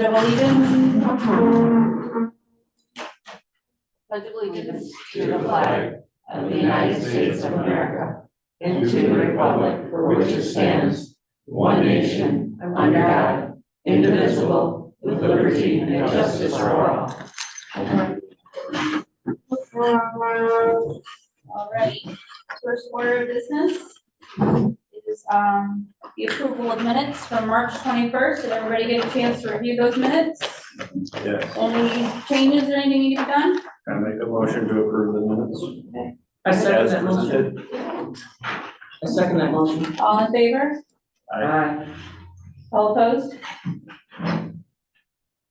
Pledge allegiance to the flag of the United States of America and to the republic for which it stands, one nation, under God, indivisible, with liberty and justice for all. All right, first order of business is the approval of minutes from March 21st. Did everybody get a chance to review those minutes? Yes. Any changes or anything need to be done? Can I make a motion to approve the minutes? I second As that motion. presented? I second that motion. All in favor? Aye. All opposed?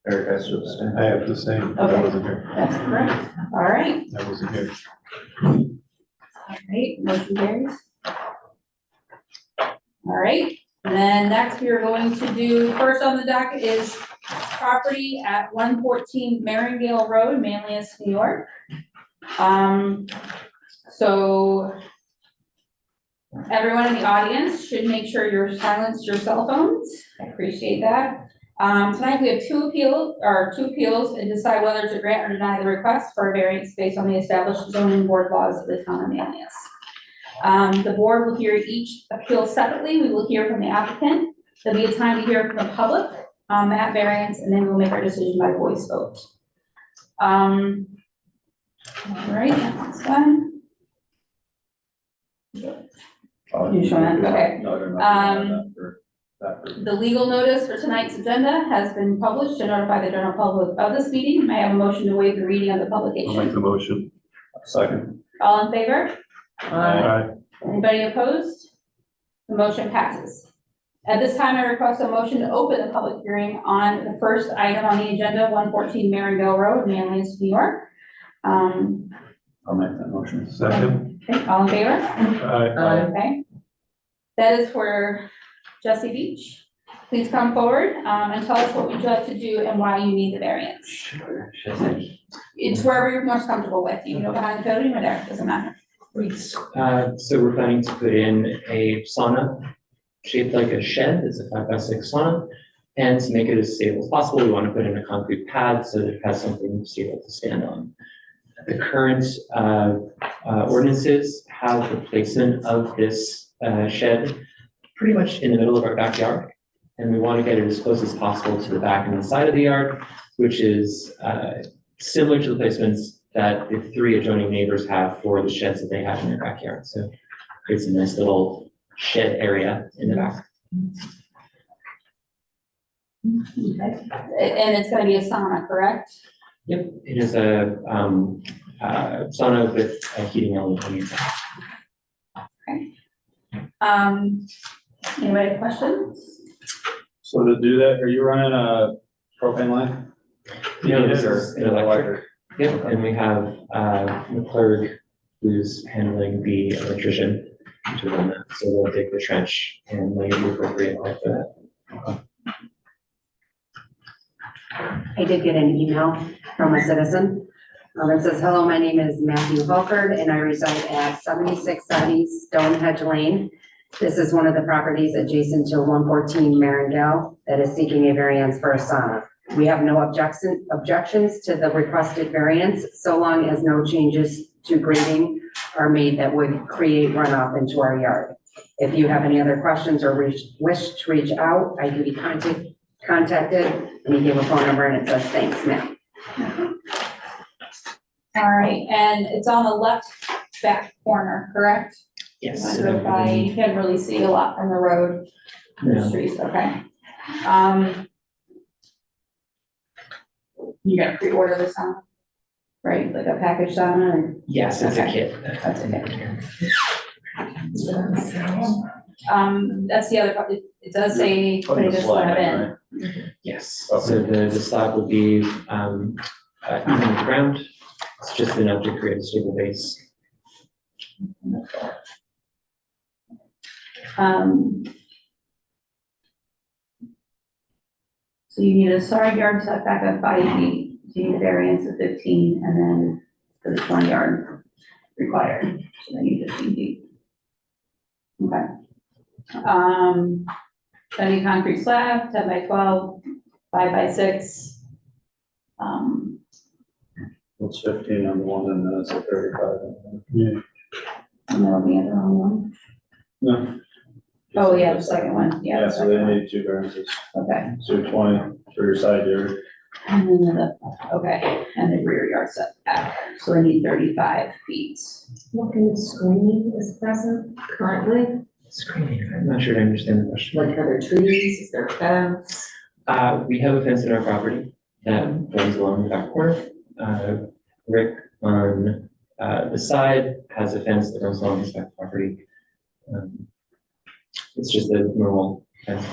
Eric has to abstain. I have to abstain. Okay. I wasn't here. That's correct. All right. I wasn't here. All right, motion carries. All right, and then next we are going to do, first on the docket is property at 114 Marringale Road, Manlius, New York. So everyone in the audience should make sure you're silenced your cell phones. I appreciate that. Tonight we have two appeals and decide whether to grant or deny the request for a variance based on the established zoning board laws of the town of Manlius. The board will hear each appeal separately. We will hear from the applicant. There'll be a time to hear from the public on that variance, and then we'll make our decision by voice vote. All right, that's one. You showing that? Okay. The legal notice for tonight's agenda has been published to notify the general public of this meeting. May I have a motion to waive the reading of the publication? I'll make the motion. Second. All in favor? Aye. Anybody opposed? The motion passes. At this time, I request a motion to open the public hearing on the first item on the agenda, 114 Marringale Road, Manlius, New York. I'll make that motion. Second. Okay, all in favor? Aye. Okay. That is for Jesse Beach. Please come forward and tell us what you'd like to do and why you need the variance. Sure. It's wherever you're most comfortable with. You can go behind the podium or there, doesn't matter. Great. So we're planning to put in a sauna shaped like a shed. It's a 5x6 sauna. And to make it as stable as possible, we want to put in a concrete pad so that it has something stable to stand on. The current ordinances have the placement of this shed pretty much in the middle of our backyard. And we want to get it as close as possible to the back and the side of the yard, which is similar to the placements that the three adjoining neighbors have for the sheds that they have in their backyard. So it creates a nice little shed area in the back. Okay. And it's gonna be a sauna, correct? Yep, it is a sauna with a heating element on the inside. Anybody have questions? So to do that, are you running a propane line? No, this is an electric. Yep, and we have McClurg who's handling the electrician to run that. So they'll dig the trench and lay the appropriate pipe for that. I did get an email from a citizen. It says, hello, my name is Matthew Hulkard and I reside at 7670 Stonehenge Lane. This is one of the properties adjacent to 114 Marringale that is seeking a variance for a sauna. We have no objections to the requested variance so long as no changes to grading are made that would create runoff into our yard. If you have any other questions or wish to reach out, I can be contacted, and he gave a phone number and it says, thanks, ma'am. All right, and it's on the left back corner, correct? Yes. I drove by, you can't really see a lot from the road, the No. streets, okay. You gotta pre-order the sauna, right, like a package sauna, or? Yes, it's a Okay. kit. That's okay. That's the other, it does say putting this slab in. Yes, Okay. so the slab will be even with the ground. It's just enough to create a stable base. So you need a side yard setback of 5 feet, so you need a variance of 15, and then for the 20 yard required, so then you need 15 feet. Okay. Any concrete slab, 10 by 12, 5x6. It's 15 on the one and then it's a 35. Yeah. And then looking at the wrong one. No. Oh, yeah, the second one, yeah. Yeah, the so they second one. need 2 variances, Okay, 220 for your side yard. and then okay, and the rear yard setback, so they need 35 feet. What kind of screening is present currently? Screening, I'm not sure I understand the question. Like, are there trees, is there a fence? We have a fence in our property that runs along the back corner. Rick on, the side has a fence that runs along his back property. It's just a normal fence.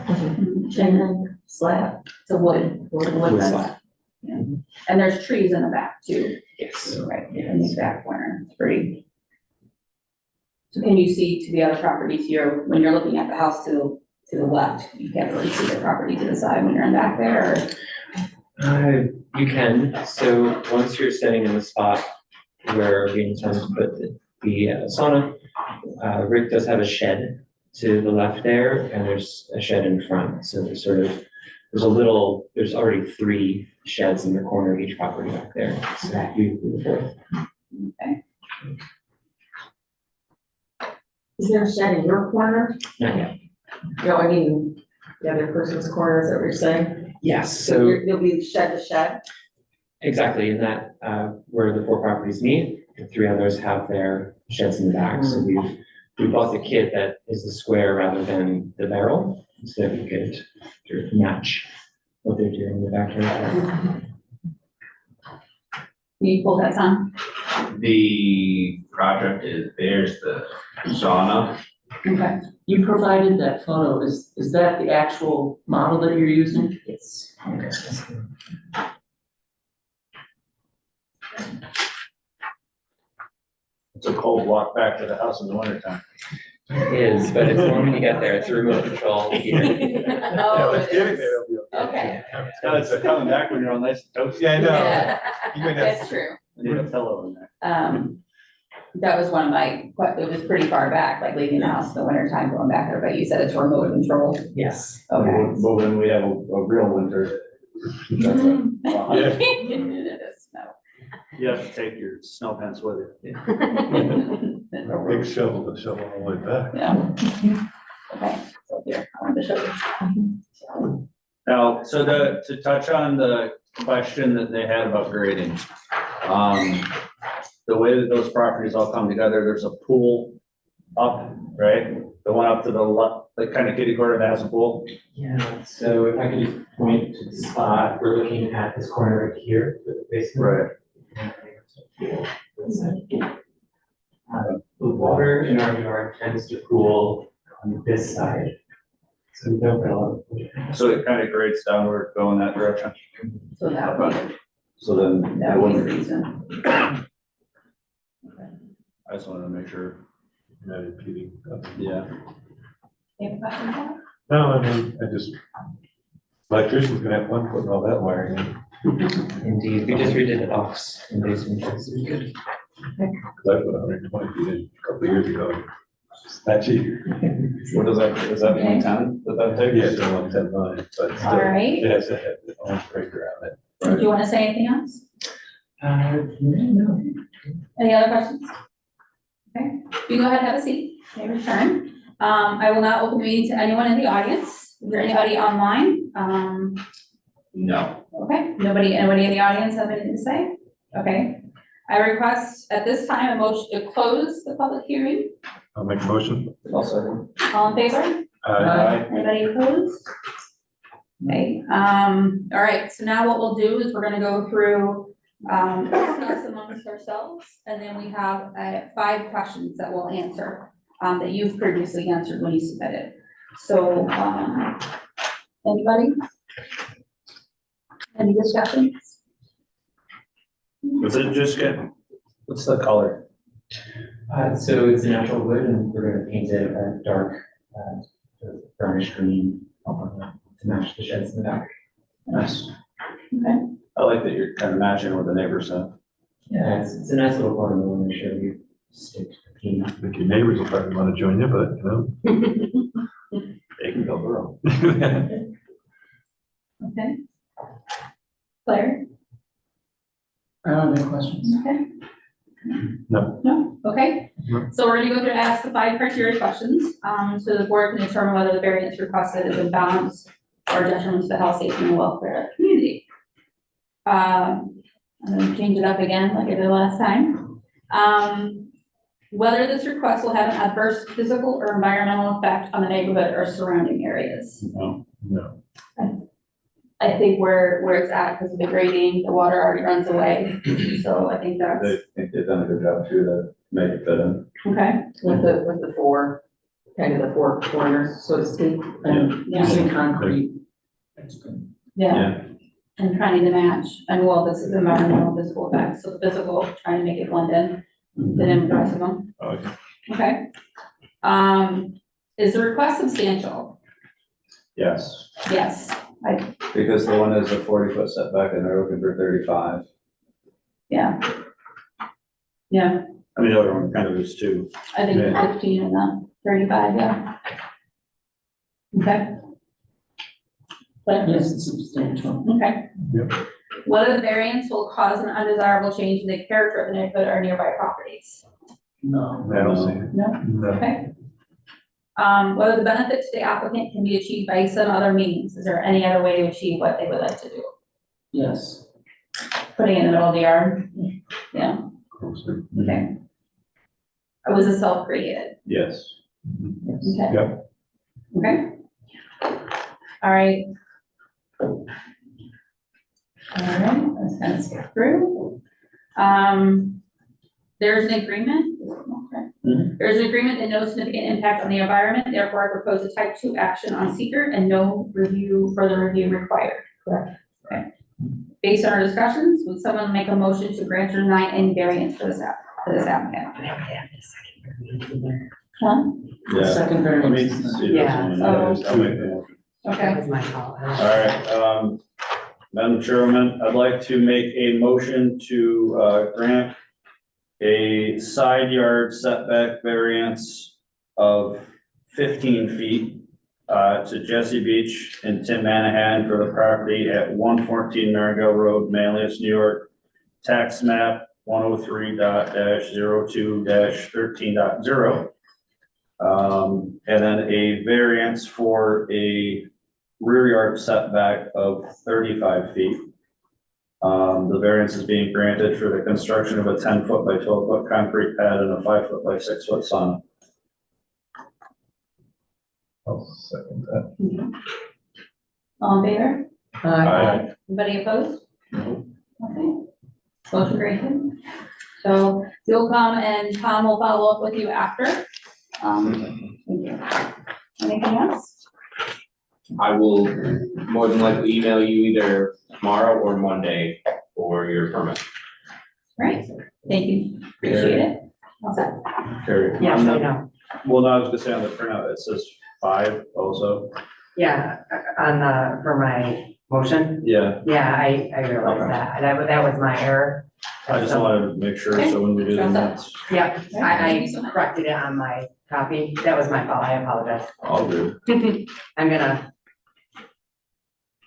Chain Chain link. link, slab, It's a wood Wood fence. slab. Yeah. And there's trees in the back too, Yes. right, in the back corner, it's pretty. So can you see to the other property to your, when you're looking at the house to the left, you can't really see the property to the side when you're in back there, or? You can, so once you're standing in the spot where we intend to put the sauna, Rick does have a shed to the left there, and there's a shed in front, so there's there's already 3 sheds in the corner of each property back there, so Okay. we do the 4th. Okay, is there a shed in your corner? Not yet. No, I mean, the other person's corner, is that what you're saying? Yes, so You'll be shed to shed? exactly, in that, where the 4 properties meet, the 3 others have their sheds in the back, so we bought the kit that is the square rather than the barrel, so that we could sort of match what they're doing in the backyard. can you pull that on? The project is, there's the sauna. Okay. You provided that photo, is that the actual model that you're using? Yes. It's a cold walk back to the house in the wintertime. It is, but it's one when you get there, it's a remote control here. Oh, it is. it'll be Okay. It's coming back when you're on nice and toasty. Yeah, Yeah, You might have- that's true. Need a pillow in there. That was one of my, it was pretty far back, like leaving the house in the winter time going back there, but you said it's remote control. Yes. Okay. But when we have a real winter. That's Yeah. Yeah. It is snow. You have to take your snow pants with you. Big shovel to shovel all the way back. Yeah. Okay, so here, I wanted to show you. Now, so to touch on the question that they had about grading. The way that those properties all come together, there's a pool up, right? The one up to the left, the kind of kitty corner that has a pool. Yeah, so if I could just point to the spot, we're looking at this corner right here, with the basement. The water in our yard tends to pool on this side. So we don't get a lot of. So it kind of grades downward, going that direction. So that would be, So then, that would be the reason. I just wanted to make sure. Not impeding. Yeah. You have a question, Paul? No, I mean, I just, electrician's gonna have fun putting all that wiring in. Indeed, we just redid the box in basement, so it's good. Cause I put 120 feet in a couple of years ago. It's not cheap. What is that 110 that takes? Yeah, it's a 110 line, but All still, right, it has to have its own breaker on it. do you want to say anything else? No. Any other questions? Okay, you go ahead, have a seat, may return. I will now open the meeting to anyone in the audience. Is there anybody online? No. Okay, anybody in the audience have anything to say? Okay, I request at this time a motion to close the public hearing. I'll make a motion. Also. All in favor? Anybody opposed? Okay, all right, so now what we'll do is we're gonna go through, discuss amongst ourselves, and then we have, 5 questions that we'll answer, that you've previously answered when you submitted. So, anybody? Any discussions? Was it just what's the color? So it's a natural wood and we're gonna paint it a dark, sort of brownish green to match the sheds in the back. Nice. Okay, I like that you're kind of matching with the neighbors, huh? Yeah, it's a nice little corner, we'll make sure we stick to the theme. I think your neighbors will probably wanna join you, but, They can go girl. you know. Okay. Claire? I don't have any questions. Okay. No. No, okay. No. So we're gonna go through and ask the 5 criteria questions, so the board can determine whether the variance requested is in balance or detriment to the health, safety, and welfare of the community. I'm gonna change it up again like I did last time. Whether this request will have an adverse physical or environmental effect on the neighborhood or surrounding areas. No. I think where it's at, because of the grading, the water already runs away, so I think that's, They think they've done a good job too to make it fit in. okay. With the four, kind of the four corners, so to speak. And Yeah. using concrete. That's good. Yeah, and trying to match, and well, this is environmental physical effects, so the physical, trying to make it blend in, then in the rest of them, Okay. okay? Is the request substantial? Yes, Yes, because the one is a 40-foot setback and they're looking for 35. yeah. Yeah, I mean, the other one kind of is too. I think Yeah. 15 and the 35, yeah. Okay. But, Yes, it's substantial. okay. Yep. Whether the variance will cause an undesirable change in the character of the neighborhood or nearby properties? No. I don't see it. No? No. Okay. Whether the benefit to the applicant can be achieved by some other means, is there any other way to achieve what they would like to do? Yes. Putting it in the middle of the yard? Yeah, Closer. okay. Or was it self-created? Yes. Yes. Okay. Yep. Okay. All right. All right, let's kind of skip through. There's an agreement. Okay. There's an agreement that no significant impact on the environment, therefore I propose a type 2 action on seeker and no further review required. Correct. Okay. Based on our discussions, would someone make a motion to grant or deny any variance for this applicant? Huh? Yeah. Second Let me variance. see this Yeah. one. Oh. I'll make the motion. That Okay, was my fault. All right, Madam Chairman, I'd like to make a motion to, grant a side yard setback variance of 15 feet, to Jesse Beach and Tim Manahan for the property at 114 Nargo Road, Manlius, New York, tax map 103.02-13.0. And then a variance for a rear yard setback of 35 feet. The variance is being granted for the construction of a 10-foot by 12-foot concrete pad and a 5-foot by 6-foot sauna. I'll second that. all in favor? Aye. Anybody opposed? Okay. Motion granted. So you'll come and Tom will follow up with you after. Thank you. Anything else? I will more than likely email you either tomorrow or Monday for your permit. Right, thank you, appreciate it. All set. Carrie. Yes, I know. Well, no, I was gonna say on the printout, it says 5 also. Yeah, for my motion, Yeah, yeah, I realized that, that was my error. I just wanted to make sure, so when we do the minutes, Yep, Thank I you so much. corrected it on my copy, that was my fault, I apologize. all good. I'm gonna.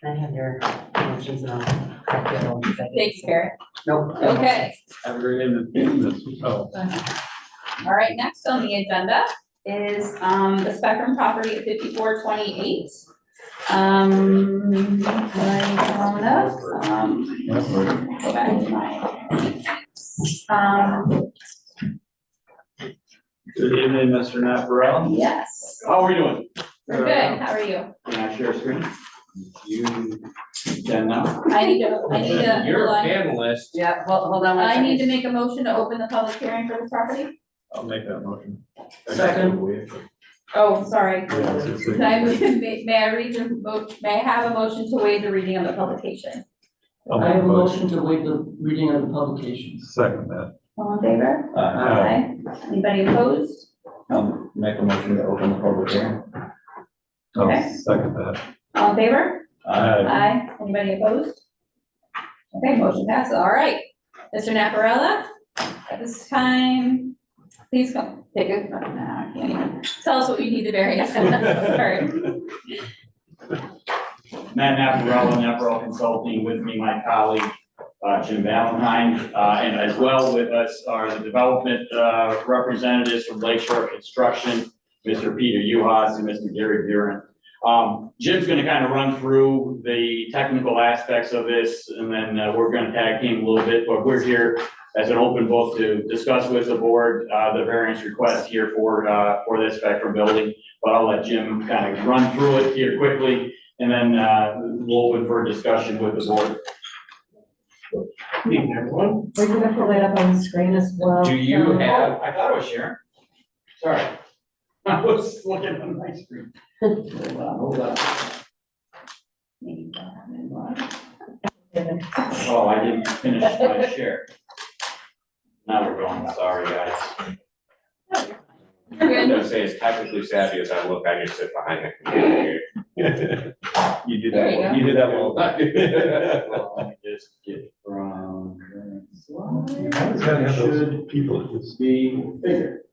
I have your motions and I'll correct the other ones. Thanks, Karen. Nope. Okay, Have a great evening. Oh, all right, next on the agenda is, the Spectrum property at 5428. What are you calling up? that's right. Go back to my. Good evening, Mr. Navarelle. Yes, How are we doing? we're good, how are you? Can I share screen? You can now. I need to, You're hold a on. panelist. Yeah, hold on one I second. need to make a motion to open the public hearing for this property. I'll make that motion. Second. Oh, sorry. Yeah, it's Can I, may I read the, may I have a motion to waive the reading of the publication? I'll I make have a a motion. motion to waive the reading of the publications. Second that. All in favor? Aye. Anybody opposed? I'll make a motion to open the public hearing. I'll Okay. second that. All in favor? Aye. Aye. Anybody opposed? Okay, motion passes. All right. Mr. Naparella, at this time, please come take a, no, I can't even. Tell us what you need to vary. Sorry. Matt Navarro, Navarro Consulting, with me, my colleague, Jim Valentine, and as well with us are the development, representatives from Lakeshore Construction, Mr. Peter Uhas and Mr. Gary Buren. Jim's gonna kind of run through the technical aspects of this, and then, we're gonna tag team a little bit, but we're here as an open book to discuss with the board, the variance request here for this Spectrum building. But I'll let Jim kind of run through it here quickly, and then, we'll open for discussion with the board. Good evening, everyone. We're gonna pull that up on the screen as well. Do you have, I thought it was Sharon. Sorry. I was looking on my screen. Hold on. Oh, I didn't finish my share. Now we're going, sorry, guys. I'm gonna say as technically savvy as I look, I just sit behind the computer here. You did There you that, go. you did that well. Well, let me just get from. Should people just Be bigger.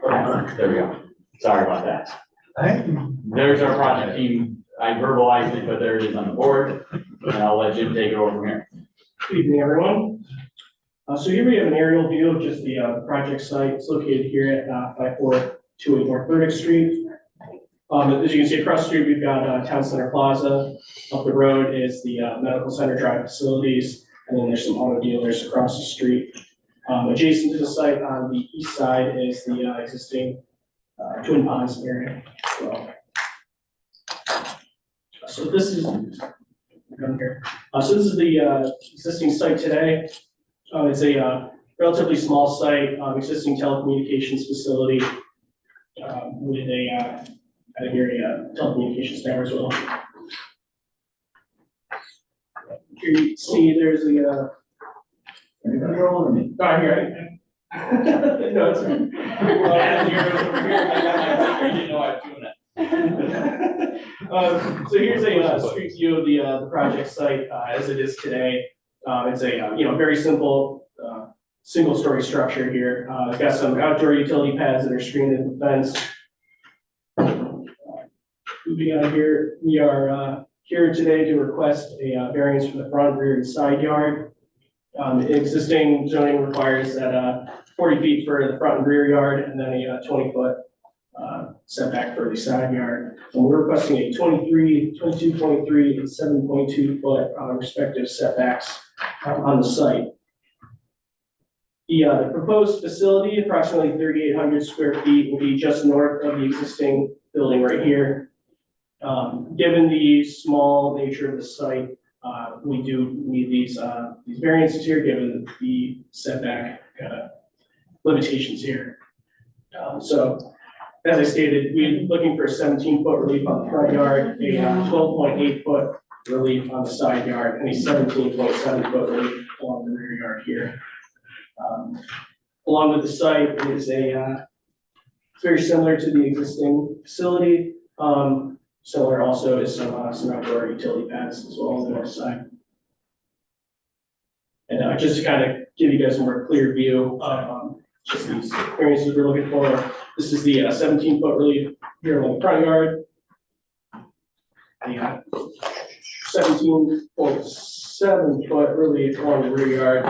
There we go. Sorry about that. I, There's our project team. I verbalized it, but there it is on the board. And I'll let Jim take it over from here. Good evening, everyone. So here we have an aerial view of just the project site. It's located here at 5428 North Burdick Street. As you can see across the street, we've got Town Center Plaza. Up the road is the Medical Center Drive facilities, and then there's some auto dealers across the street. Adjacent to the site on the east side is the existing Twin Ponds area as well. So this is, come here. So this is the existing site today. It's a relatively small site, existing telecommunications facility with a telecommunications tower as well. Here you can see there's a You're older than me. here. No, it's okay. Yeah, you're over here. I got my finger. You didn't know I was doing that. So here's a street view of the project site as it is today. It's a very simple single-story structure here. It's got some outdoor utility pads that are screened in the fence. Moving on here, we are here today to request a variance for the front, rear, and side yard. Existing zoning requires that 40 feet for the front and rear yard, and then a 20-foot setback for the side yard. And we're requesting a 23, 22.3, and 7.2 foot respective setbacks on the site. The proposed facility, approximately 3,800 square feet, will be just north of the existing building right here. Given the small nature of the site, we do need these variances here, given the setback limitations here. So, as I stated, we're looking for a 17-foot relief on the front yard, a 12.8 foot relief on the side yard, and a 17.7 foot relief along the rear yard here. Along with the site is it's very similar to the existing facility. Similar also is some outdoor utility pads as well on the north side. And just to kind of give you guys a more clear view of just these variances we're looking for. This is the 17-foot relief here along the front yard. The 17.7 foot relief along the rear yard.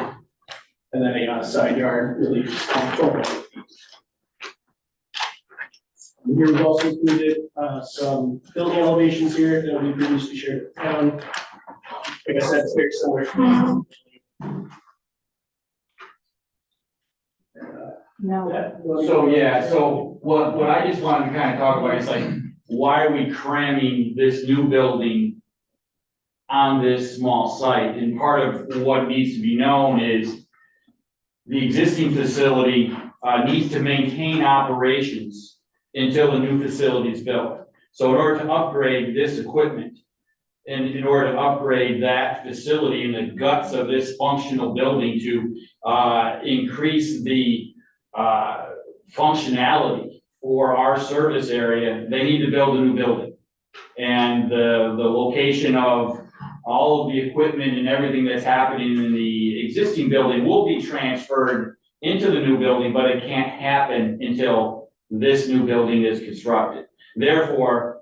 And then a side yard relief on 12 feet. Here we've also included some building elevations here that we previously shared with the town. Like I said, it's very similar. So, yeah, so what I just wanted to kind of talk about is like, why are we cramming this new building on this small site? And part of what needs to be known is the existing facility needs to maintain operations until the new facility is built. So in order to upgrade this equipment, and in order to upgrade that facility in the guts of this functional building to increase the functionality for our service area, they need to build a new building. And the location of all of the equipment and everything that's happening in the existing building will be transferred into the new building, but it can't happen until this new building is constructed. Therefore,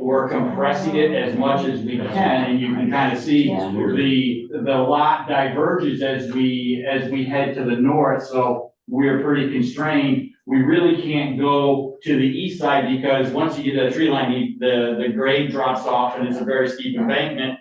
we're compressing it as much as we can, and you can kind of see Yeah. the lot diverges as we head to the north, so we're pretty constrained. We really can't go to the east side because once you get to the tree line, the grade drops off and it's a very steep embankment.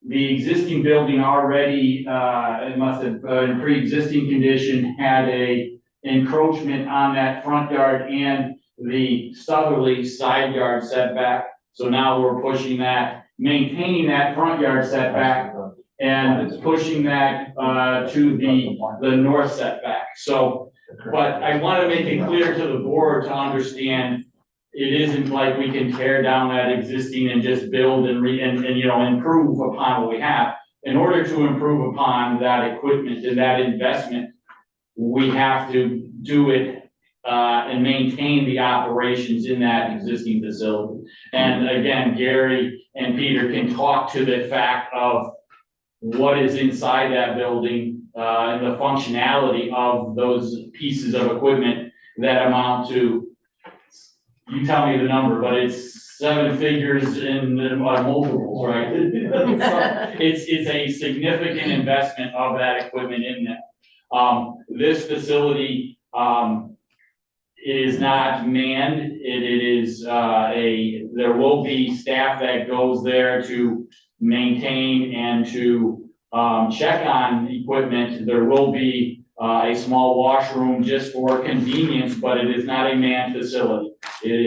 The existing building already, it must have, in pre-existing condition, had a encroachment on that front yard and the southerly side yard setback. So now we're pushing that, maintaining that front yard setback and pushing that, to the north setback. So, but I want to make it clear to the board to understand it isn't like we can tear down that existing and just build and you know, improve upon what we have. In order to improve upon that equipment and that investment, we have to do it, and maintain the operations in that existing facility. And again, Gary and Peter can talk to the fact of what is inside that building, and the functionality of those pieces of equipment that amount to, you tell me the number, but it's 7 figures in multiples, right? So it's a significant investment of that equipment in there. This facility, is not manned. It is, there will be staff that goes there to maintain and to, check on equipment. There will be, a small washroom just for convenience, but it is not a manned facility. It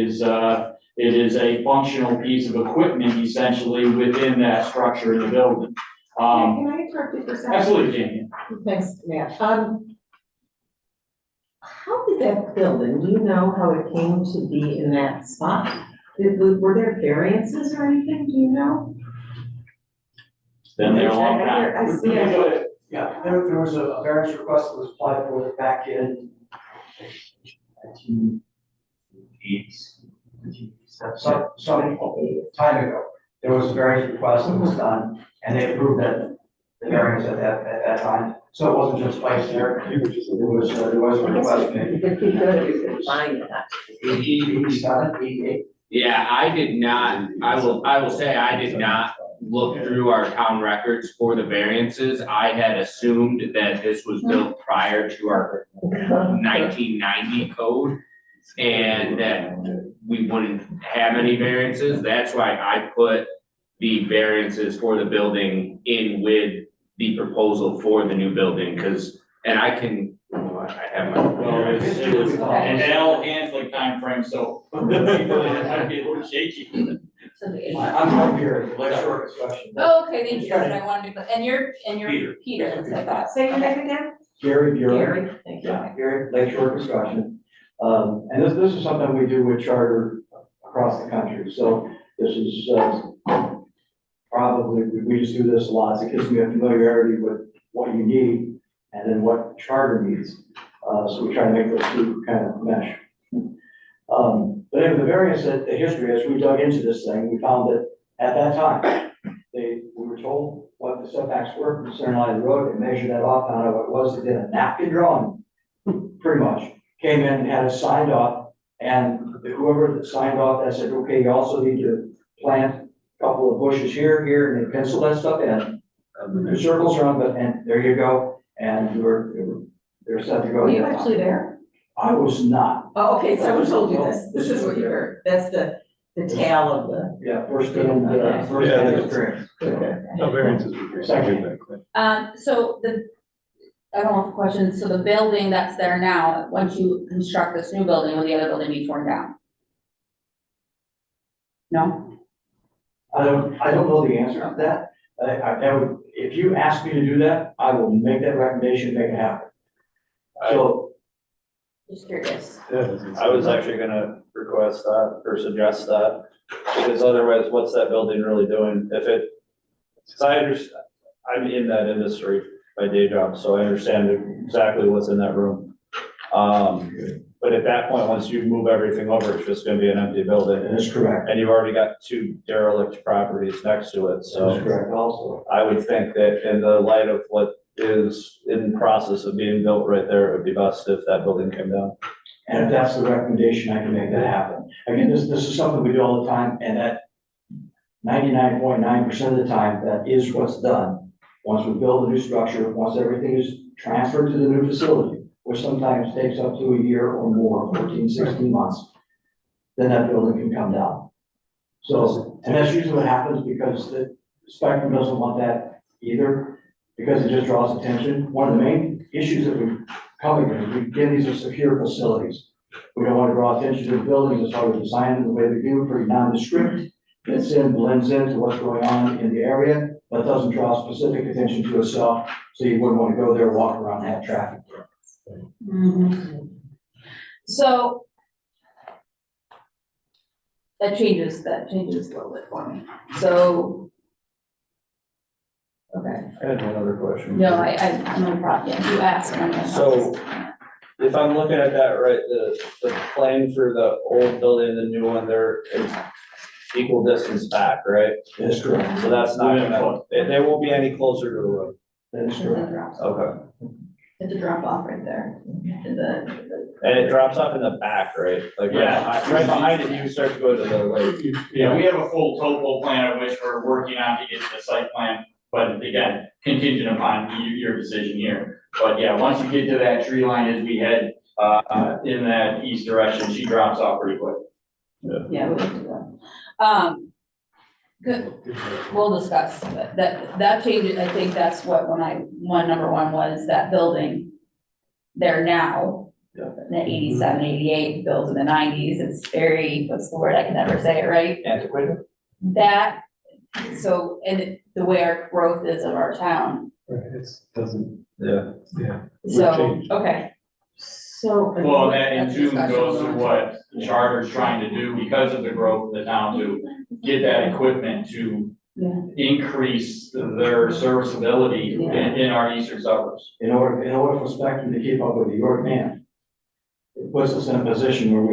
is a functional piece of equipment essentially within that structure of the building. Can I interrupt you for a second? Absolutely, Jamie. Thanks, Matt. How did that building, do you know how it came to be in that spot? Were there variances or anything, do you know? It's been there a long time. I see it. Yeah, there was a variance request that was applied for back in 1980s. Some time ago. There was a variance request that was done, and they approved that, the variance at that time. So it wasn't just placed there, there was a request made. It'd be good if you could find that. 87, 88. Yeah, I did not, I will say I did not look through our town records for the variances. I had assumed that this was built prior to our 1990 code and that we wouldn't have any variances. That's why I put the variances for the building in with the proposal for the new building, and I can, I have my. Well, it was an L handling timeframe, so people might be a little shaky. I'm from here, Lake Shore Construction. Oh, okay, thank you, I wanted to, and you're Peter, that's what I thought. Say your name again? Gary Bureau. Gary, thank you. Yeah, Gary, Lake Shore Construction. And this is something we do with charter across the country. So this is, probably, we just do this a lot. It gives me a familiarity with what you need and then what charter needs. So we try to make those two kind of mesh. But in the variance, the history, as we dug into this thing, we found that at that time, we were told what the setbacks were from the center line of the road and measured that off, found out what it was. They did a napkin drawing, pretty much. Came in and had it signed off, and whoever that signed off, that said, okay, you also need to plant a couple of bushes here, and they pencil that stuff in. The circles around, but, and there you go, and they're set to go. Were you actually there? I was not. Oh, okay, someone told you this. This is what you heard. That's the tail of the. Yeah, first and, first Yeah, and that's experience. No variances. would be- Second. So I don't have a question, so the building that's there now, once you construct this new building, will the other building be torn down? No? I don't know the answer to that. That would, if you ask me to do that, I will make that recommendation, make it happen. So, Just curious. I was actually gonna request that or suggest that, because otherwise, what's that building really doing? Cause I understand, I'm in that industry by day job, so I understand exactly what's in that room. But at that point, once you move everything over, it's just gonna be an empty building. that is correct. And you've already got 2 derelict properties next to it, That is so correct also. I would think that in the light of what is in process of being built right there, it would be best if that building came down. And if that's the recommendation, I can make that happen. Again, this is something we do all the time, and at 99.9% of the time, that is what's done. Once we build a new structure, once everything is transferred to the new facility, which sometimes takes up to a year or more, 14, 16 months, then that building can come down. So, and that's usually what happens because the Spectrum doesn't want that either, because it just draws attention. One of the main issues that we come against, again, these are secure facilities. We don't want to draw attention to the buildings, that's why we design them the way we do, pretty nondescript. Fits in, blends into what's going on in the area, but doesn't draw specific attention to itself, so you wouldn't want to go there, walk around, and have traffic. Mhm. So that changes a little bit for me. So, okay, I had one other question. no, I'm no problem, yeah, you asked, and I'm gonna. So- If I'm looking at that right, the plane for the old building and the new one, they're equal distance back, right? That's correct. So that's not gonna, they won't be any closer to the road. That is It's a correct. drop off. Okay. It's a drop off right there. To the- And it drops off in the back, right? Like right behind it, you start to go to the lake. Yeah, we have a full topo plan of which we're working on to get to the site plan, but again, contingent upon your decision here. But yeah, once you get to that tree line as we head, in that east direction, she drops off pretty quick. Yeah, we'll do that. Good, we'll discuss, but that changes, I think that's what, number one was that building there now. Yeah. The 87, 88, built in the 90s, it's very, what's the word, I can never say it right. Antiquated? That, so, the way our growth is of our town, Right, it doesn't, Yeah. yeah. so, changed. okay. So. Well, that in That's tune discussion goes to going what the charter's trying to do because of the growth of the town to get that equipment to Yeah. increase their serviceability in our eastern suburbs. In order for Spectrum to keep up with the York demand, it puts us in a position where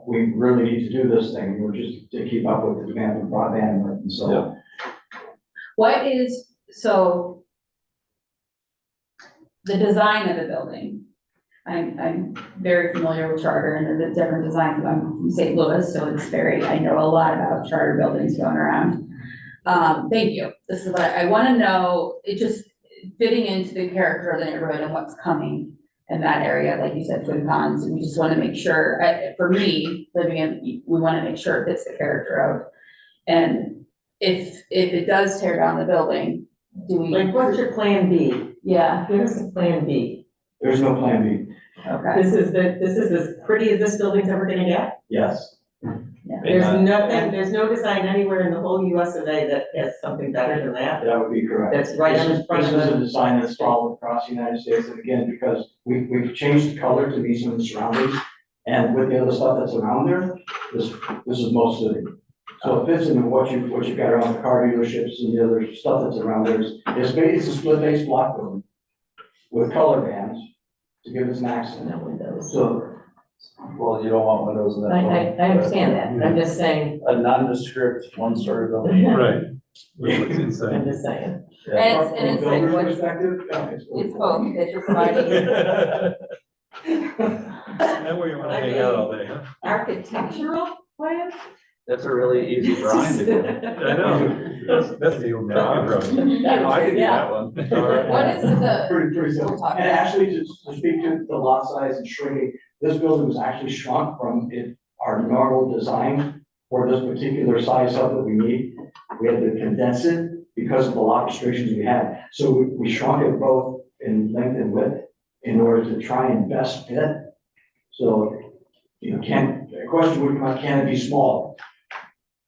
we really need to do this thing, we're just to keep up with the demand of broadband, and so. What is, so the design of the building, I'm very familiar with charter and the different designs. I'm from St. Louis, so I know a lot about charter buildings going around. Thank you. This is what I want to know, it just fitting into the character of the neighborhood and what's coming in that area, like you said, Twin Ponds, and we just want to make sure, for me, living in, we want to make sure it fits the character of. And if it does tear down the building, do we? Like, what's your plan B? Yeah, Here's the plan B. There's no plan B, okay. This is as pretty as this building's ever gonna get. yes. There's nothing, there's no design anywhere in the whole US of A that has something better than that. That would be correct. That's right on the front of This is a the. design that's followed across the United States, and again, because we've changed the color to be some of the surroundings, and with the other stuff that's around there, this is most of it. So it fits into what you've got around the car dealerships and the other stuff that's around there. It's a split base block building with color bands to give it an accent. No windows. So, Well, you don't want windows in that. I understand that, I'm just saying, A nondescript one-story building. Right. With what's I'm inside. just saying. Yeah. And it's from a like, builder's what's, perspective, yeah, it's both, that you're providing That way you wanna hang out all day, huh? Architectural plan? That's a really easy drawing to do. I know, that's the old drawing. I could do Yeah. that one. what is the, pretty simple. We'll talk And about it. actually, to speak to the lot size and shrinking, this building was actually shrunk from our normal design for this particular size of that we need. We had to condense it because of the lot restrictions we had. So we shrunk it both in length and width in order to try and best fit. So, the question would come up, can it be small?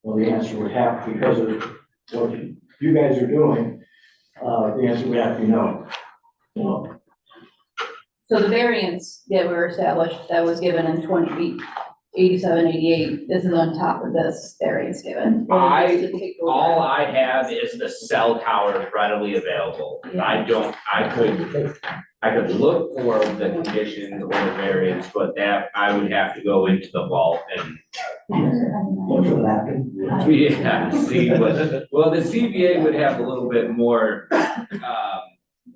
Well, the answer would have, because of what you guys are doing, the answer would have to be no. No. so the variance that we were established, that was given in 87, 88, this is on top of this variance given. all I have is the cell tower readily available. I could look for the conditions or the variance, but that, I would have to go into the vault and, Look for the napkin. yeah, see what, well, the CBA would have a little bit more,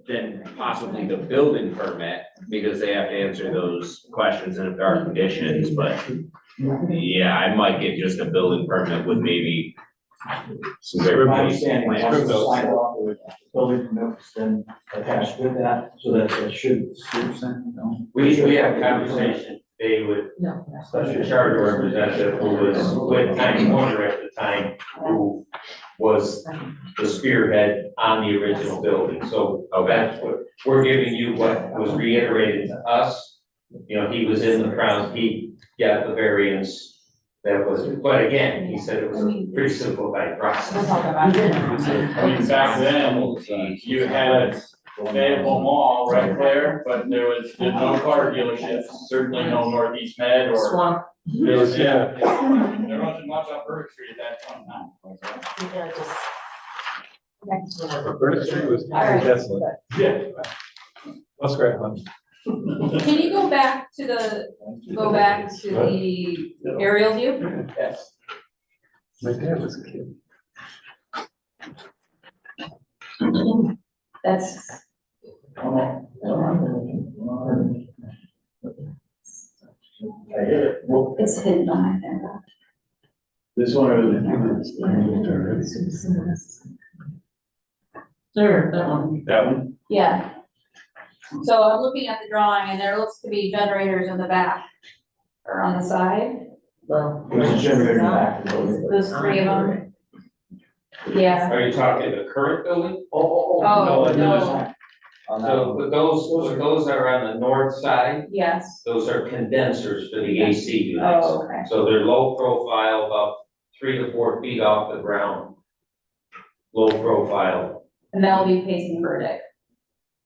than possibly the building permit, because they have to answer those questions and if there are conditions, but yeah, I might get just a building permit with maybe some very My basic understanding, once plans. the sidewalk with building permits then attached with that, so that it should. We had a conversation today with No. the charter representative who was with Time Warner at the time, who was the spearhead on the original building. So that's what, we're giving you what was reiterated to us. You know, he was in the ground, he got the variance. That was, but again, he said it was a pretty simplified process. I mean, back then, you had Fayetteville Mall right there, but there's no car dealerships, certainly no Northeast Med or. Swamp. There was, yeah, there wasn't much on Burke Street at that point in time. Burdick Street was desolate. Yeah. Let's grab one. Can you go back to the aerial view? Yes. My dad was a kid. That's, it's hidden behind there. This one or There, that one. That one? Yeah. So I'm looking at the drawing and there looks to be generators in the back or on the side. Well. There's a generator in the back of the building. Those three of them. Yeah. Are you talking the current building? Oh, no. So, but those are on the north side, Yes. those are condensers for the AC units. Oh, okay. So they're low profile, about 3 to 4 feet off the ground. Low profile. And that'll be facing Burdick.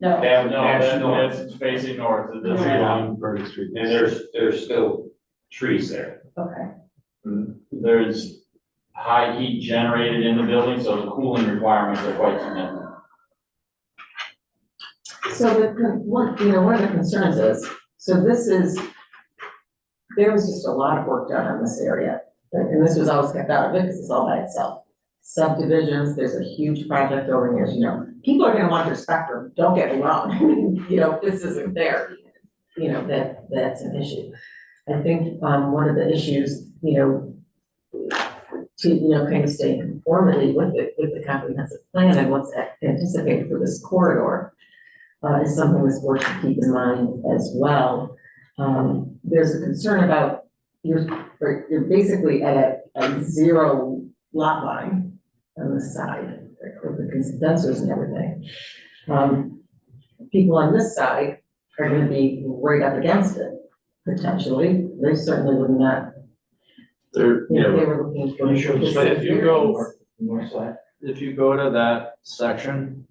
No. That's facing north of the tree line. On Burdick Street. And there's still trees there. Okay. There's high heat generated in the building, so the cooling requirements are quite significant. So one of the concerns is, so this is, there was just a lot of work done on this area. And this was always kept out of it because it's all by itself. Subdivisions, there's a huge project over here, you know, people are gonna want their spectrum, don't get me wrong. You know, this isn't there, you know, that's an issue. I think, one of the issues, you know, to, you know, kind of stay in conformity with the comprehensive plan and what's anticipated for this corridor, is something this board should keep in mind as well. There's a concern about you're basically at a zero lot line on the side, with the condensers and everything. People on this side are gonna be right up against it, potentially. They certainly would not, There, you know, they were looking for. But if you go, North side. if you go to that section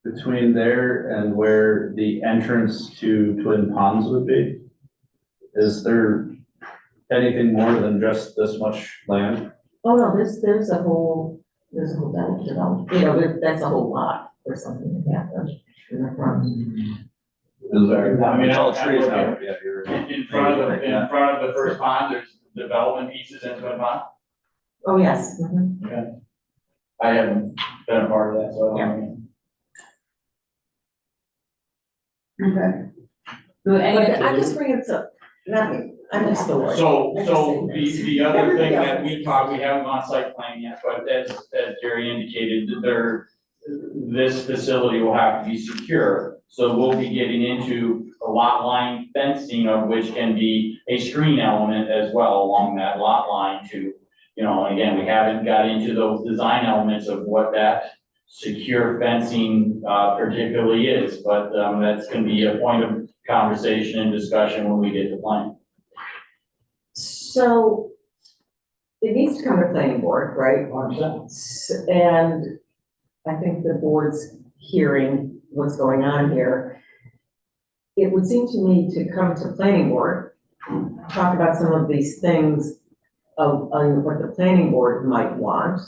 between there and where the entrance to Twin Ponds would be, is there anything more than just this much land? Oh, no, there's a whole development, you know, that's a whole lot or something like that. In the front. Is there, I mean, all I trees look now, at- yeah, you're. In front of the first pond, there's development pieces in Twin Pond. Oh, yes. Mhm. I haven't been a part of that, so I don't know. Okay. Good, But I'm just bringing it up, not me, I'm just the lawyer. So, I just so say the other thing that Everybody we talked, we haven't gone site plan yet, but as Jerry indicated, this facility will have to be secure. So we'll be getting into a lot line fencing, of which can be a screen element as well along that lot line to, you know, and again, we haven't got into those design elements of what that secure fencing particularly is, but that's gonna be a point of conversation and discussion when we get the plan. So it needs to come to planning board, right? And I think the board's hearing what's going on here. It would seem to me to come to planning board, talk about some of these things of what the planning board might want.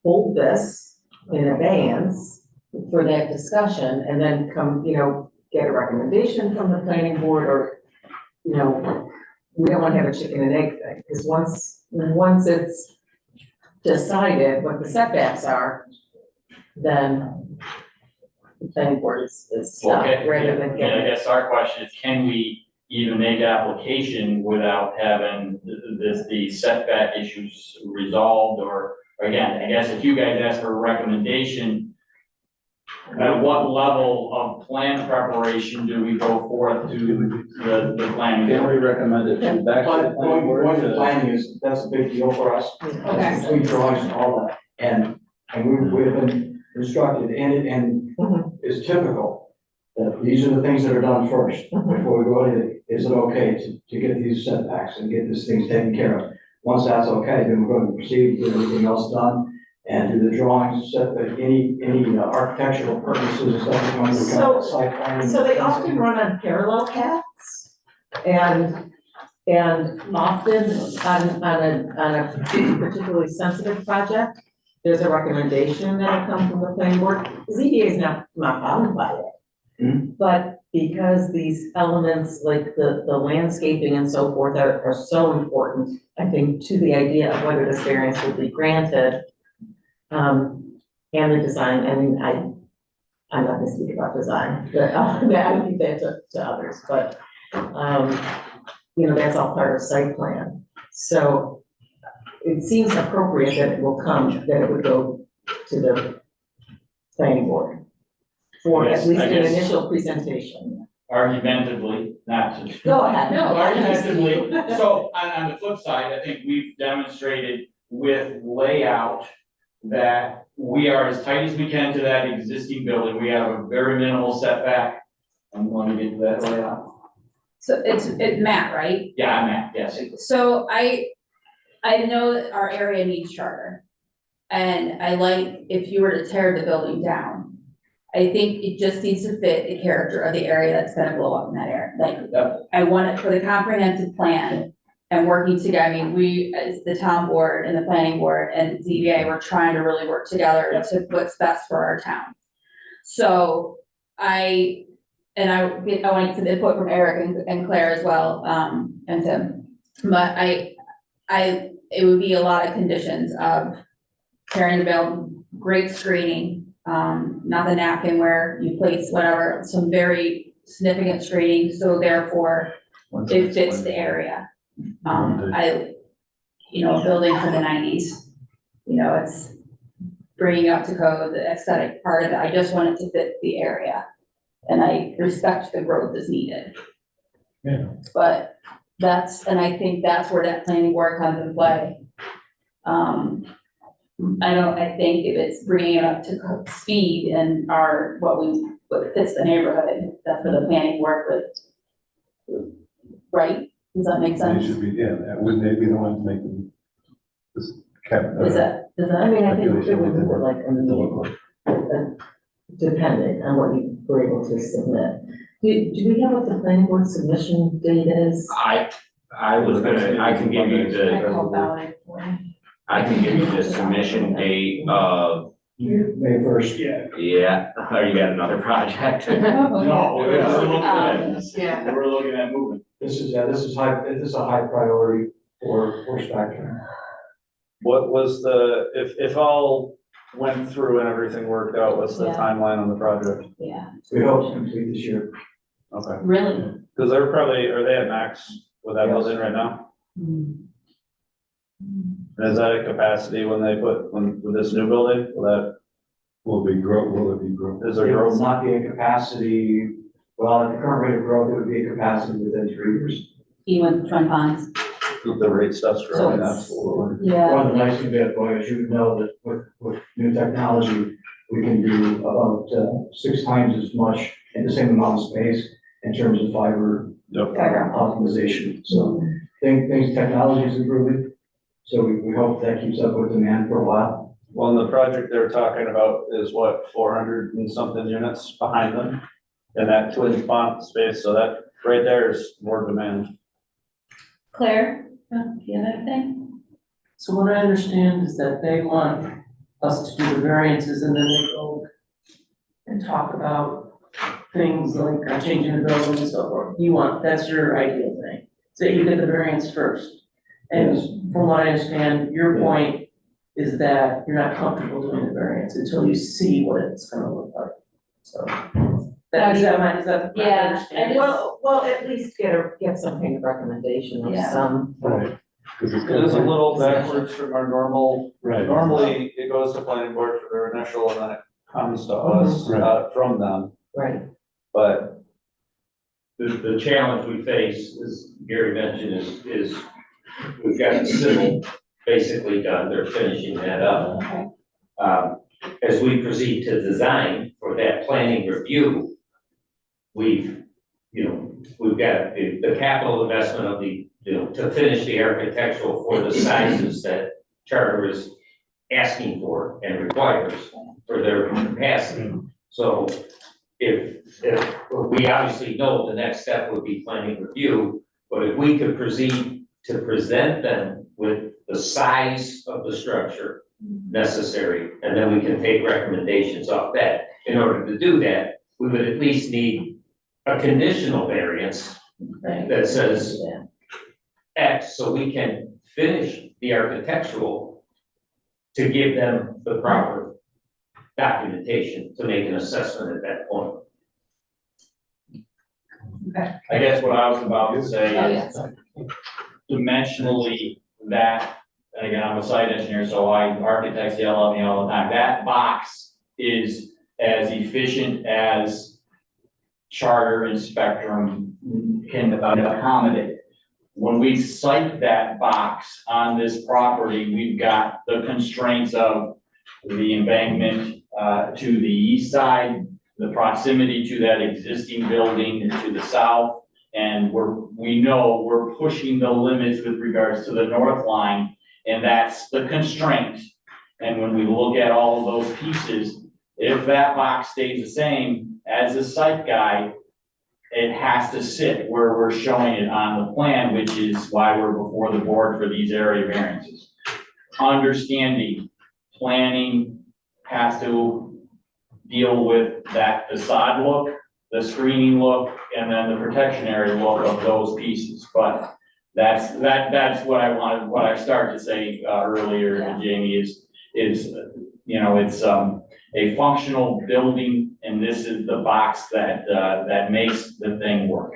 Hold this in abeyance for that discussion and then come, you know, get a recommendation from the planning board or, you know, we don't want to have a chicken and egg thing, because once it's decided what the setbacks are, then the planning board is Well, stuck, okay, rather than And I getting. guess our question is, can we even make application without having the setback issues resolved? Or again, I guess if you guys ask for a recommendation, at what level of plan preparation do we go forth to the planning Can we board? recommend it to back to the But planning board? going to to- planning is, that's a big deal for us. Okay. Between drawings and all that, and we have been instructed, and it's typical that these are the things that are done first, before we go into, is it okay to get these setbacks and get these things taken care of? Once that's okay, then we're going to proceed, get everything else done, and do the drawings, set the, any architectural purposes, and stuff, going to So- site planning. So they often run on parallel paths, and often on a particularly sensitive project, there's a recommendation that'll come from the planning board. The ZBA is not bound by it. But because these elements, like the landscaping and so forth, are so important, I think, to the idea of whether this variance will be granted, and the design, I mean, I'm not gonna speak about design, but I would leave that to others, but, you know, that's all part of site plan. So it seems appropriate that it will come, that it would go to the planning board for I at guess- least I an guess- initial presentation. Argumentatively, not to. Go ahead. No. Argumentatively, so on the flip side, I think we've demonstrated with layout that we are as tight as we can to that existing building. We have a very minimal setback. I'm going to get to that layout. So it's Matt, right? Yeah, I'm at, yes. So I know that our area needs charter. And I like, if you were to tear the building down, I think it just needs to fit the character of the area that's gonna blow up in that area. Like, I want it for the comprehensive plan and working together. I mean, we, as the town board and the planning board and ZBA, we're trying to really work together to what's best for our town. So I want some input from Eric and Claire as well, and Tim. But it would be a lot of conditions of tearing the building, great screening, not the napkin where you place whatever, some very significant screening, so therefore it fits the area. A building from the nineties, it's bringing up to code, the aesthetic part of it, I just want it to fit the area. And I respect the growth is needed. Yeah. But I think that's where that planning board comes into play. I think if it's bringing it up to speed and what fits the neighborhood, that's where the planning board would, right? Does that make They sense? should be, yeah, wouldn't they be the ones making this cap? Does that, I mean, I think it would be like, depending on what you were able to submit. Do we have what the planning board submission date is? I can give you the submission date of, May first. Yeah. yeah, oh, you got another project? No, we're looking at, Yeah. we're looking at moving. This is a high priority for Spectrum. What was if all went through and everything worked out, what's the Yeah. timeline on the project? Yeah, We hope to complete this year. Okay, really? because are they at max with that Yes. building right now? And is that a capacity with this new building, Will it be growth? is It there will growth? not be a capacity, well, at the current rate of growth, it would be a capacity within 3 years. Even with Twin Ponds? The rate stuff's growing, it's- absolutely. Yeah. One of the nice things about going, as you know, that with new technology, we can do about 6 times as much in the same amount of space in terms of fiber Yep. optimization. So technology is improving, so we hope that keeps up with demand for a while. Well, and the project they're talking about is what, 400 and something units behind them? In that twin pond space, so that right there is more demand. Claire, do you have anything? So what I understand is that they want us to do the variances and then they go and talk about things like changing the building and so forth. That's your ideal thing, so you get the variance first. And Yes. from what I understand, your point is that you're not comfortable doing the variance until you see what it's gonna look like. So. Is that the Yeah, understanding? Well, at least get some kind of recommendation of Yeah. some. Right. 'Cause it's It gonna is a be- little backwards from our normal, Right. normally it goes to planning board for their initial and then it comes to us, Right. from them, Right. but The challenge we face, as Gary mentioned, is we've got the civil basically done, they're finishing that up. Okay. As we proceed to design for that planning review, we've got the capital investment of to finish the architectural for the sizes that charter is asking for and requires for their capacity. So if we obviously know the next step would be planning review, but if we could proceed to present them with the size of the structure necessary, and then we can take recommendations off that. In order to do that, we would at least need a conditional variance that says X, so we can finish the architectural to give them the proper documentation to make an assessment at that point. I guess what I was about to Oh, say yes. is dimensionally that, and again, I'm a site engineer, so architects yell at me all the time, that box is as efficient as charter and spectrum can accommodate. When we site that box on this property, we've got the constraints of the embankment to the east side, the proximity to that existing building to the south, and we know we're pushing the limits with regards to the north line, and that's the constraint. And when we look at all of those pieces, if that box stays the same, as a site guy, it has to sit where we're showing it on the plan, which is why we're before the board for these area variances. Understanding, planning has to deal with that facade look, the screening look, and then the protection area look of those pieces. But that's what I wanted, what I started to say earlier, Jamie, is, it's a functional building, and this is the box that makes the thing work.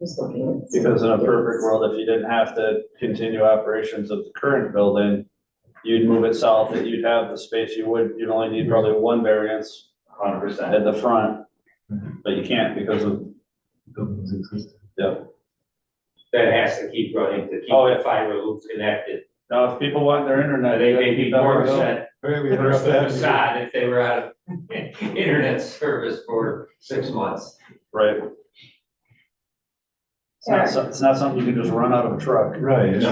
Just looking at. because in a perfect world, if you didn't have to continue operations of the current building, you'd move it south, that you'd have the space you'd only need probably one variance 100%. at the front, but you can't because of, Buildings exist. That has to keep running to keep Oh, yeah. the fiber loops connected. now, if people want their internet. They'd be more upset Hey, we with interrupt the that. facade if they were out of internet service for 6 months. Right. It's not something you can just run out of a truck. Right.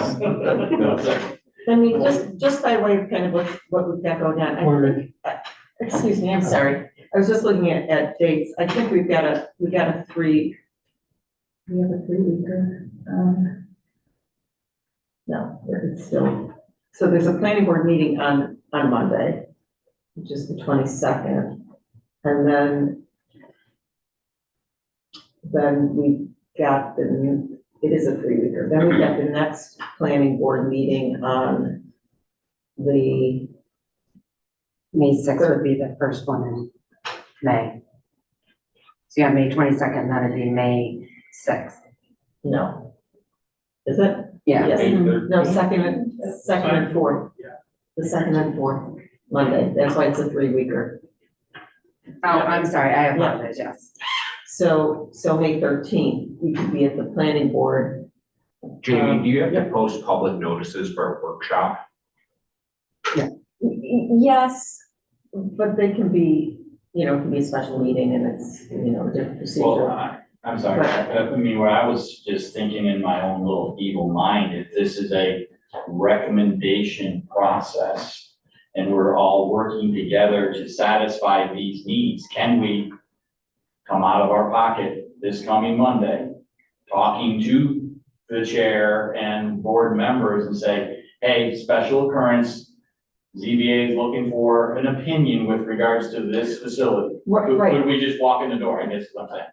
I mean, just by way of kind of what we've got going on, I think, excuse me, I'm sorry. I was just looking at dates. I think we have a 3 weeker. No, it's still, so there's a planning board meeting on Monday, which is the 22nd. And then we got it is a 3 weeker. Then we got the next planning board meeting on the, May 6th would be the first one in May. So yeah, May 22nd, that'd be May 6th. no. Is it? Yeah. Yes, no, second and fourth. Yeah. The second and fourth Monday, that's why it's a 3 weeker. Oh, I'm sorry, I apologize, yes. So May 13th, we could be at the planning board. Jamie, do you have to post public notices for a workshop? Yes, but they can be, it can be a special meeting and it's, different procedure. Well, I'm sorry, I mean, what I was just thinking in my own little evil mind, if this is a recommendation process and we're all working together to satisfy these needs, can we come out of our pocket this coming Monday, talking to the chair and board members and say, hey, special occurrence, ZBA is looking for an opinion with regards to this facility. Right. Could we just walk in the door, I guess is what I'm saying.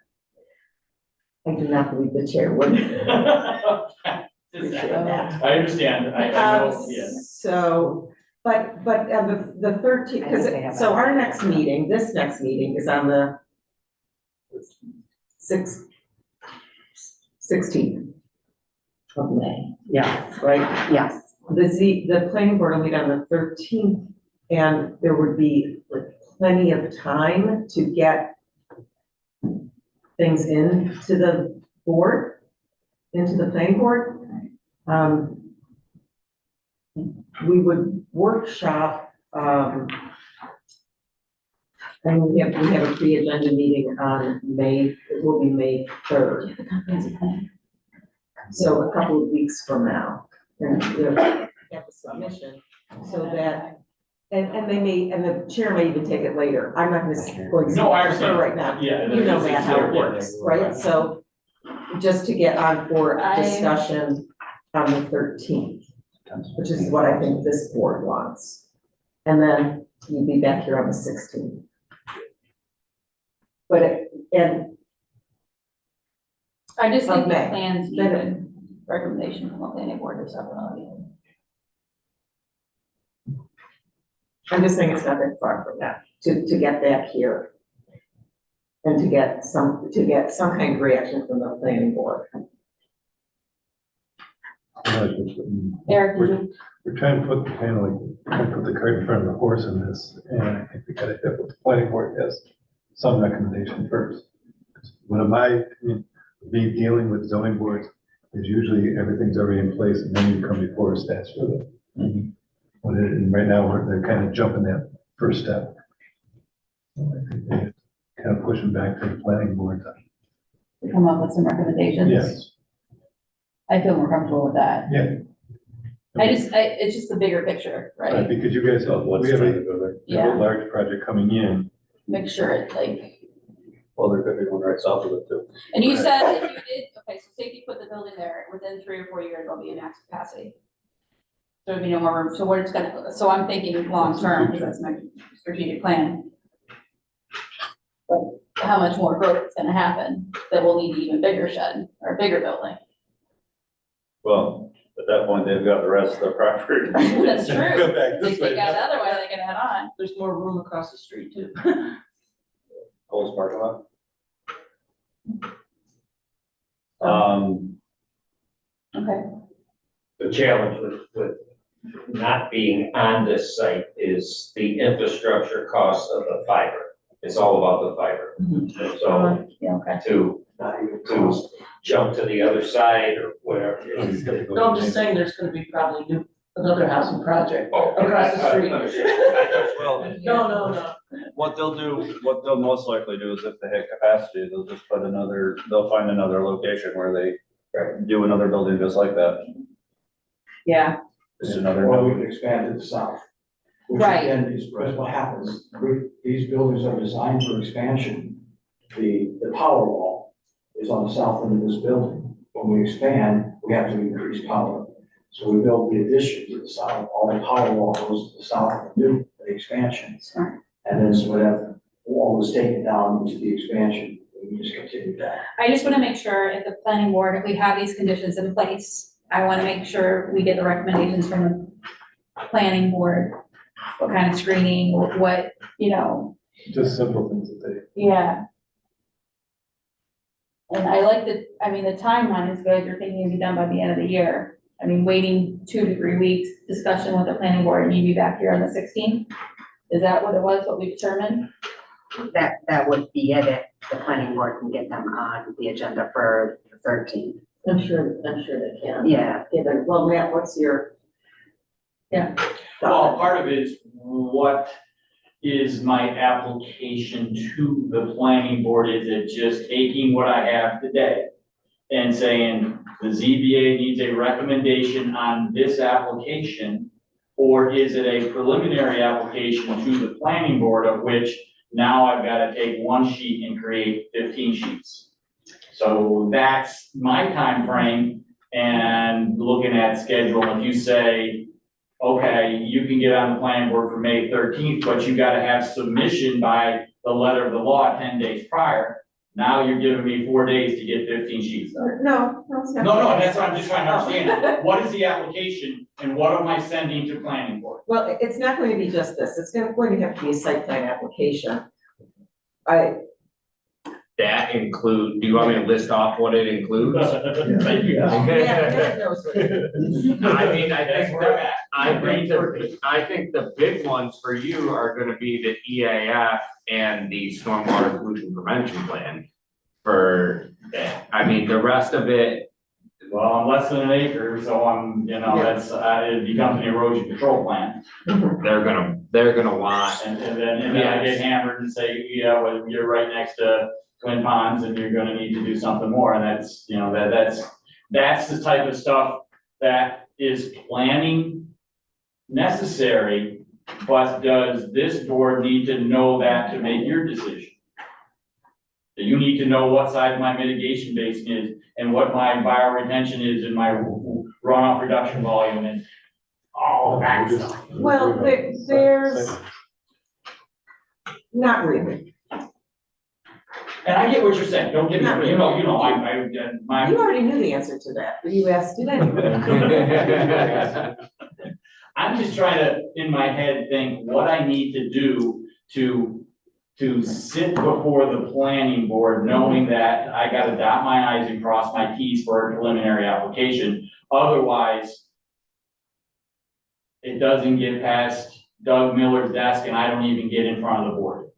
I do not believe the chair would. I understand, I know, yes. So, But, the 13th, I think they have so that. our next meeting, this next meeting is on the 16th of May, Yes, right? yes. The planning board will meet on the 13th, and there would be like plenty of time to get things into the board, into the planning board. We would workshop, and we have a pre-agenda meeting on May, it will be May 3rd. So a couple of weeks from now, and we'll have the submission, so that, and they may, and the chair may even take it later. I'm not gonna go No, I understand. right now. Yeah. You know that, how it Yeah. works, right? So just to get on for discussion on the 13th, which is what I think this board wants. And then you'd be back here on the 16th. But, and I just think the Okay. plans even recommendation from the planning board or something. I'm just saying it's not that far from that, to get back here. And to get some kind of reaction from the planning board. Eric, did you? We're trying to put, kind of like, trying to put the cart in front of the horse in this, and I think we gotta have what the planning board has some recommendation first. One of my, me dealing with zoning boards is usually everything's already in place, and then you come before us to ask for it. And right now, they're kind of jumping that first step. So I think they're kind of pushing back to the planning board. To come up with some recommendations? Yes, I feel more comfortable with that. yeah. It's just the bigger picture, right? Because you guys, we have a Yeah. large project coming in. Make sure it like, Well, there could be one right south of it too. and you said if you did, okay, so say if you put the building there, within 3 or 4 years, there'll be a max capacity. There'll be no more room, so we're just gonna, so I'm thinking long-term, because that's my strategic plan. But how much more growth is gonna happen, that will need an even bigger shed, or a bigger building. Well, at that point, they've got the rest of the property. That's true. Go back If they this way. take out the other way, they can add on. There's more room across the street too. Cole's parking lot. Okay. The challenge with not being on this site is the infrastructure costs of the fiber. It's all about the fiber. And so Yeah, okay. to jump to the other side or whatever. No, I'm just saying there's gonna be probably another housing project Oh, across the street. Well, No. what they'll most likely do is if they have capacity, they'll just they'll find another location where they do another building just like that. Yeah, Just another. Or we could expand to the south. Which Right. again is what happens, these buildings are designed for expansion. The power wall is on the south end of this building. When we expand, we have to increase power. So we build the addition to the south, all the power wall goes to the south of the expansion. Smart. And then so whatever wall was taken down into the expansion, we just continue that. I just wanna make sure if the planning board, if we have these conditions in place, I wanna make sure we get the recommendations from the planning board. What kind of screening, what, Just simple things that yeah. And I like the timeline is good, you're thinking it'll be done by the end of the year. I mean, waiting 2 to 3 weeks, discussion with the planning board, and you'd be back here on the 16th? Is that what it was, what we determined? That would be it, if the planning board can get them on the agenda for the 13th. I'm sure they can. Yeah, Given, well, Matt, what's your? Yeah. Well, part of it is what is my application to the planning board? Is it just taking what I have today and saying the ZBA needs a recommendation on this application? Or is it a preliminary application to the planning board, of which now I've got to take one sheet and create 15 sheets? So that's my time frame. And looking at schedule, if you say, okay, you can get on the planning board for May 13th, but you gotta have submission by the letter of the law 10 days prior, Now you're giving me 4 days to get 15 sheets. No, it's not. No, that's what I'm just trying to understand. What is the application and what am I sending to planning board? Well, it's not going to be just this, it's going to have to be a site plan application. That include, do you want me to list off what it includes? Thank you. Yeah, knows what it is. I mean, That's where I'm at. I think the big ones for you are gonna be the EAF and the stormwater pollution prevention plan. For that, I mean, the rest of it, Well, I'm less than an acre, so I'm, that's, it becomes an erosion control plan. they're gonna want, And then I get hammered and say, yeah, well, you're right next to Twin Ponds and you're gonna need to do something more. And that's, that's the type of stuff that is planning necessary, but does this board need to know that to make your decision? You need to know what size my mitigation basin is and what my bioretention is and my runoff reduction volume and all that stuff. Well, there's, not really. And I get what you're saying, don't get me, you know, my. You already knew the answer to that, but you asked it anyway. I'm just trying to, in my head, think what I need to do to sit before the planning board, knowing that I gotta dot my i's and cross my t's for a preliminary application. Otherwise, it doesn't get past Doug Miller's desk and I don't even get in front of the board.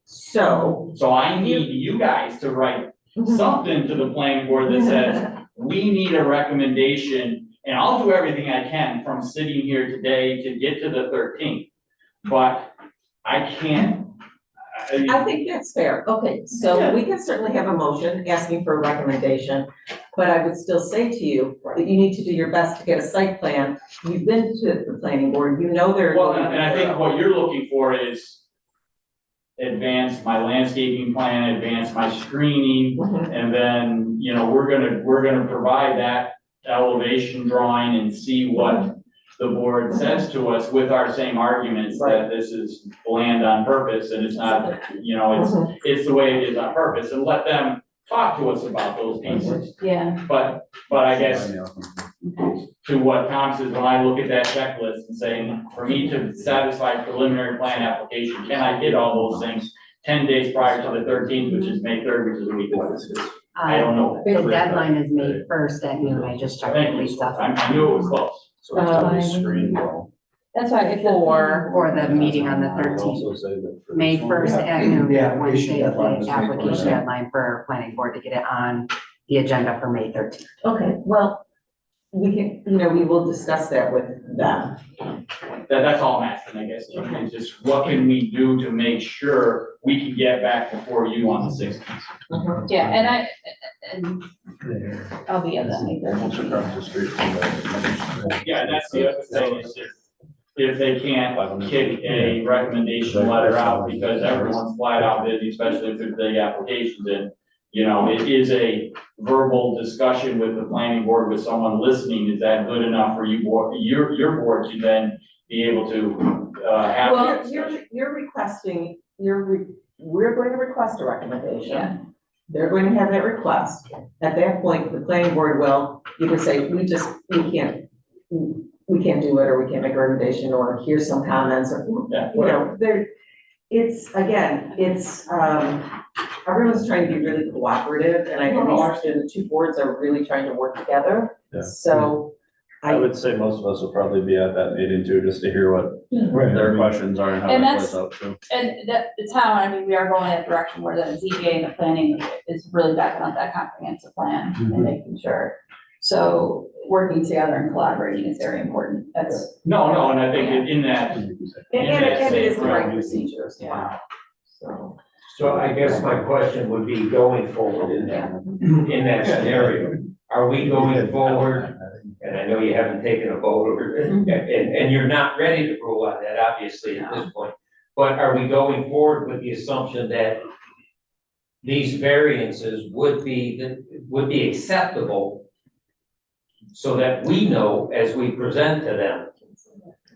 So. So I need you guys to write something to the planning board that says, we need a recommendation, and I'll do everything I can from sitting here today to get to the 13th. But I can't. I think that's fair. Okay, so we can certainly have a motion asking for a recommendation, but I would still say to you that you need to do your best to get a site plan. You've been to the planning board, you know there. Well, and I think what you're looking for is advance my landscaping plan, advance my screening, and then, we're gonna provide that elevation drawing and see what the board says to us with our same arguments that this is land on purpose and it's not, it's the way it is on purpose, and let them talk to us about those pieces. Yeah. But I guess to what Tom says, when I look at that checklist and saying, for me to satisfy preliminary plan application, can I hit all those things 10 days prior to the 13th, which is May 3rd, which is a week away? I don't know. The deadline is May 1st at noon, I just checked with Thank you. Lisa. I knew it was close. So it's gotta be screened well. That's why if For the meeting on the 13th. Also say that for May this 1st one- at noon, Yeah, Wednesday is application deadline is the May 1st. application deadline for planning board to get it on the agenda for May 13th. Okay, well, we can, we will discuss that with them. That's all I'm asking, I guess, is just what can we do to make sure we can get back before you on the 16th? Yeah, and I'll be at that meeting. It's across the street from the- Yeah, and that's the other thing is if they can't kick a recommendation letter out because everyone's flat out busy, especially if there's big applications in, it is a verbal discussion with the planning board with someone listening. Is that good enough for you board, your board to then be able to, have? Well, that discussion? you're requesting, we're going to request a recommendation. Yeah. They're going to have that request. At that point, the planning board will either say, we can't do it, or we can't make a recommendation, or here's some comments, or, everyone's trying to be really cooperative, and I understand the two boards are really trying to work together. Yeah. So I would say most of us will probably be at that meeting too, just to hear what their questions are and how And that that's- plays out too. And the town, we are going in a direction where the ZBA and the planning is really backing up that comprehensive plan and making sure. So working together and collaborating is very important. That's, No, and I think in that. And it is the right procedure as well, so. So I guess my question would be going forward in that scenario, are we going forward? And I know you haven't taken a vote or, and you're not ready to rule on that, obviously, at this point. But are we going forward with the assumption that these variances would be acceptable so that we know as we present to them?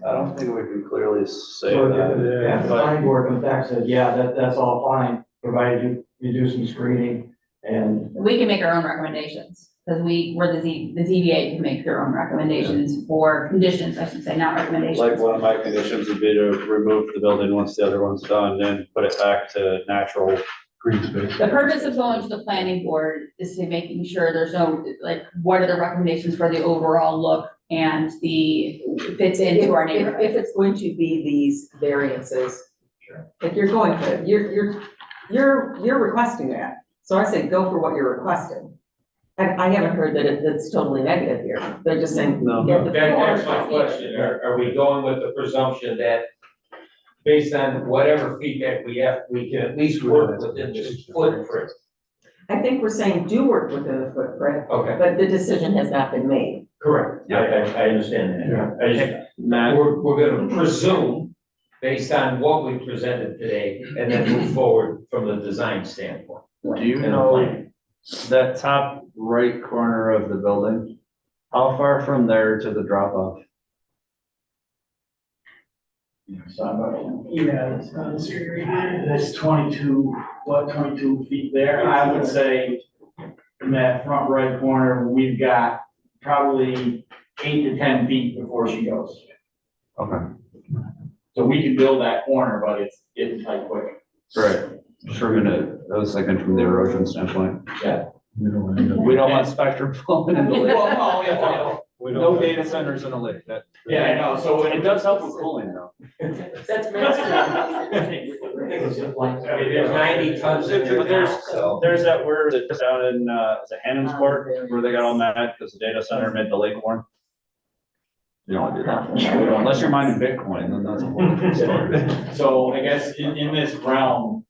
I don't think we can clearly say So that. if the planning board comes back and says, yeah, that's all fine, provided you do some screening and We can make our own recommendations, because we're the ZBA can make their own recommendations for conditions, I should say, not recommendations. Like one of my conditions would be to remove the building once the other one's done, then put it back to natural. Green space. The purpose of going to the planning board is to making sure there's no, like, what are the recommendations for the overall look and the fits into our neighborhood. If it's going to be these variances, if you're going for it, you're requesting that. So I say go for what you're requesting. I haven't heard that it's totally negative here. They're just saying. No. get the That's my floor. question, are we going with the presumption that based on whatever feedback we have, we can at least work within this footprint? I think we're saying do work within the footprint, Okay, but the decision has not been made. correct, I understand that. I just, Matt, we're gonna presume based on what we presented today and then move forward from the design standpoint. do you And the know plan. that top right corner of the building? How far from there to the drop off? Yeah, it's area right here, that's 22 feet there. I would say in that front right corner, we've got probably 8 to 10 feet before she goes. Okay. So we can build that corner, but it's getting tight quick. Right, just from I was thinking from the erosion standpoint. We don't want to- We don't want spectrum flowing in the lake. Well, yeah, we don't No want- data centers in a lake, that. yeah, I know, so It does help with cooling though. That's mainstream. It is 90 tons in there But now, so. there's that word that's down in, is it Hannonsport, where they got all mad because the data center made the lake warm? You don't wanna do that, unless you're mining Bitcoin, then that's a whole different story. So I guess in this realm,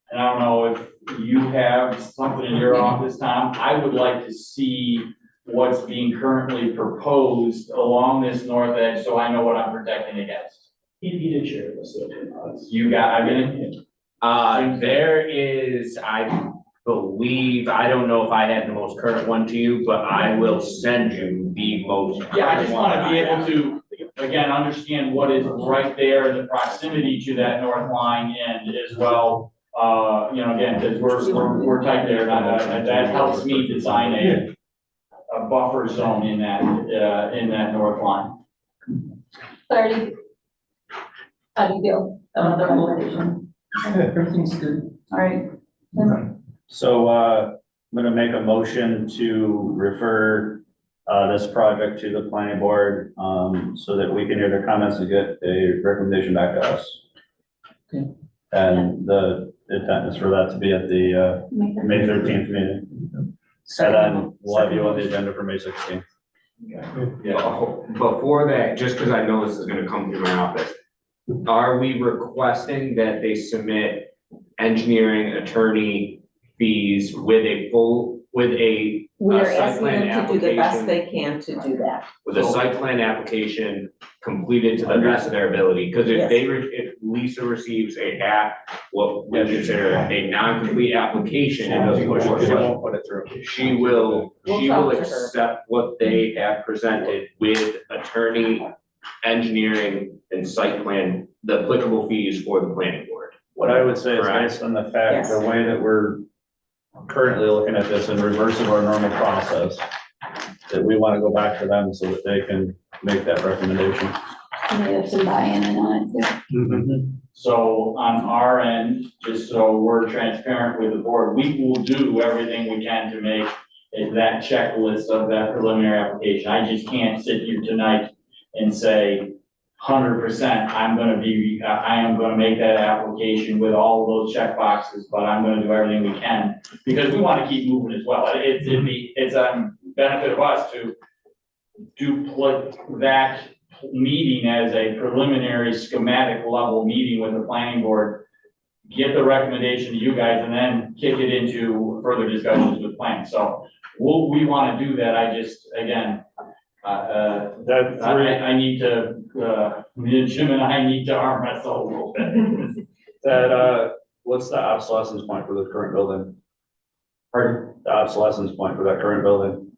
and I don't know if you have something in your office, Tom, I would like to see what's being currently proposed along this north edge, so I know what I'm protecting against. He did share this, you got, I mean, There is, I believe, I don't know if I had the most current one to you, but I will send you the most. yeah, I just current one wanna be I able have. to, again, understand what is right there, the proximity to that north line end as well. You know, again, because we're tight there, and that helps me design a buffer zone in that north line. Clarity. How do you feel about the recommendation? Everything's good. All right. So, I'm gonna make a motion to refer, this project to the planning board, so that we can hear their comments and get a recommendation back to us. Okay. And the intent is for that to be at the, May 13th meeting. And then we'll have you on the agenda for May 16th. Yeah, before that, just because I know this is gonna come through my office, are we requesting that they submit engineering attorney fees with a full, with a We're site asking plan them to do the best application? they can to do that. With a site plan application completed to the best of their ability, because if if Lisa receives a what we consider a non-complete application and doesn't push She it, won't put it through. she will We'll talk to her. accept what they have presented with attorney, engineering, and site plan, the applicable fees for the planning board. What I would say is Correct. based on the fact, Yes. the way that we're currently looking at this in reverse of our normal process, that we want to go back to them so that they can make that recommendation. They have some buy-in on it too. So on our end, just so we're transparent with the board, we will do everything we can to make that checklist of that preliminary application. I just can't sit here tonight and say 100%, I am gonna make that application with all of those check boxes, but I'm gonna do everything we can, because we wanna keep moving as well. It's a benefit of us to duplicate that meeting as a preliminary schematic level meeting with the planning board, get the recommendation to you guys, and then kick it into further discussions with plans. So we wanna do that, I just, again, That three, I need to, Jim and I need to arm wrestle a little bit. what's the obsolescence point for the current building? Pardon? The obsolescence point for that current building?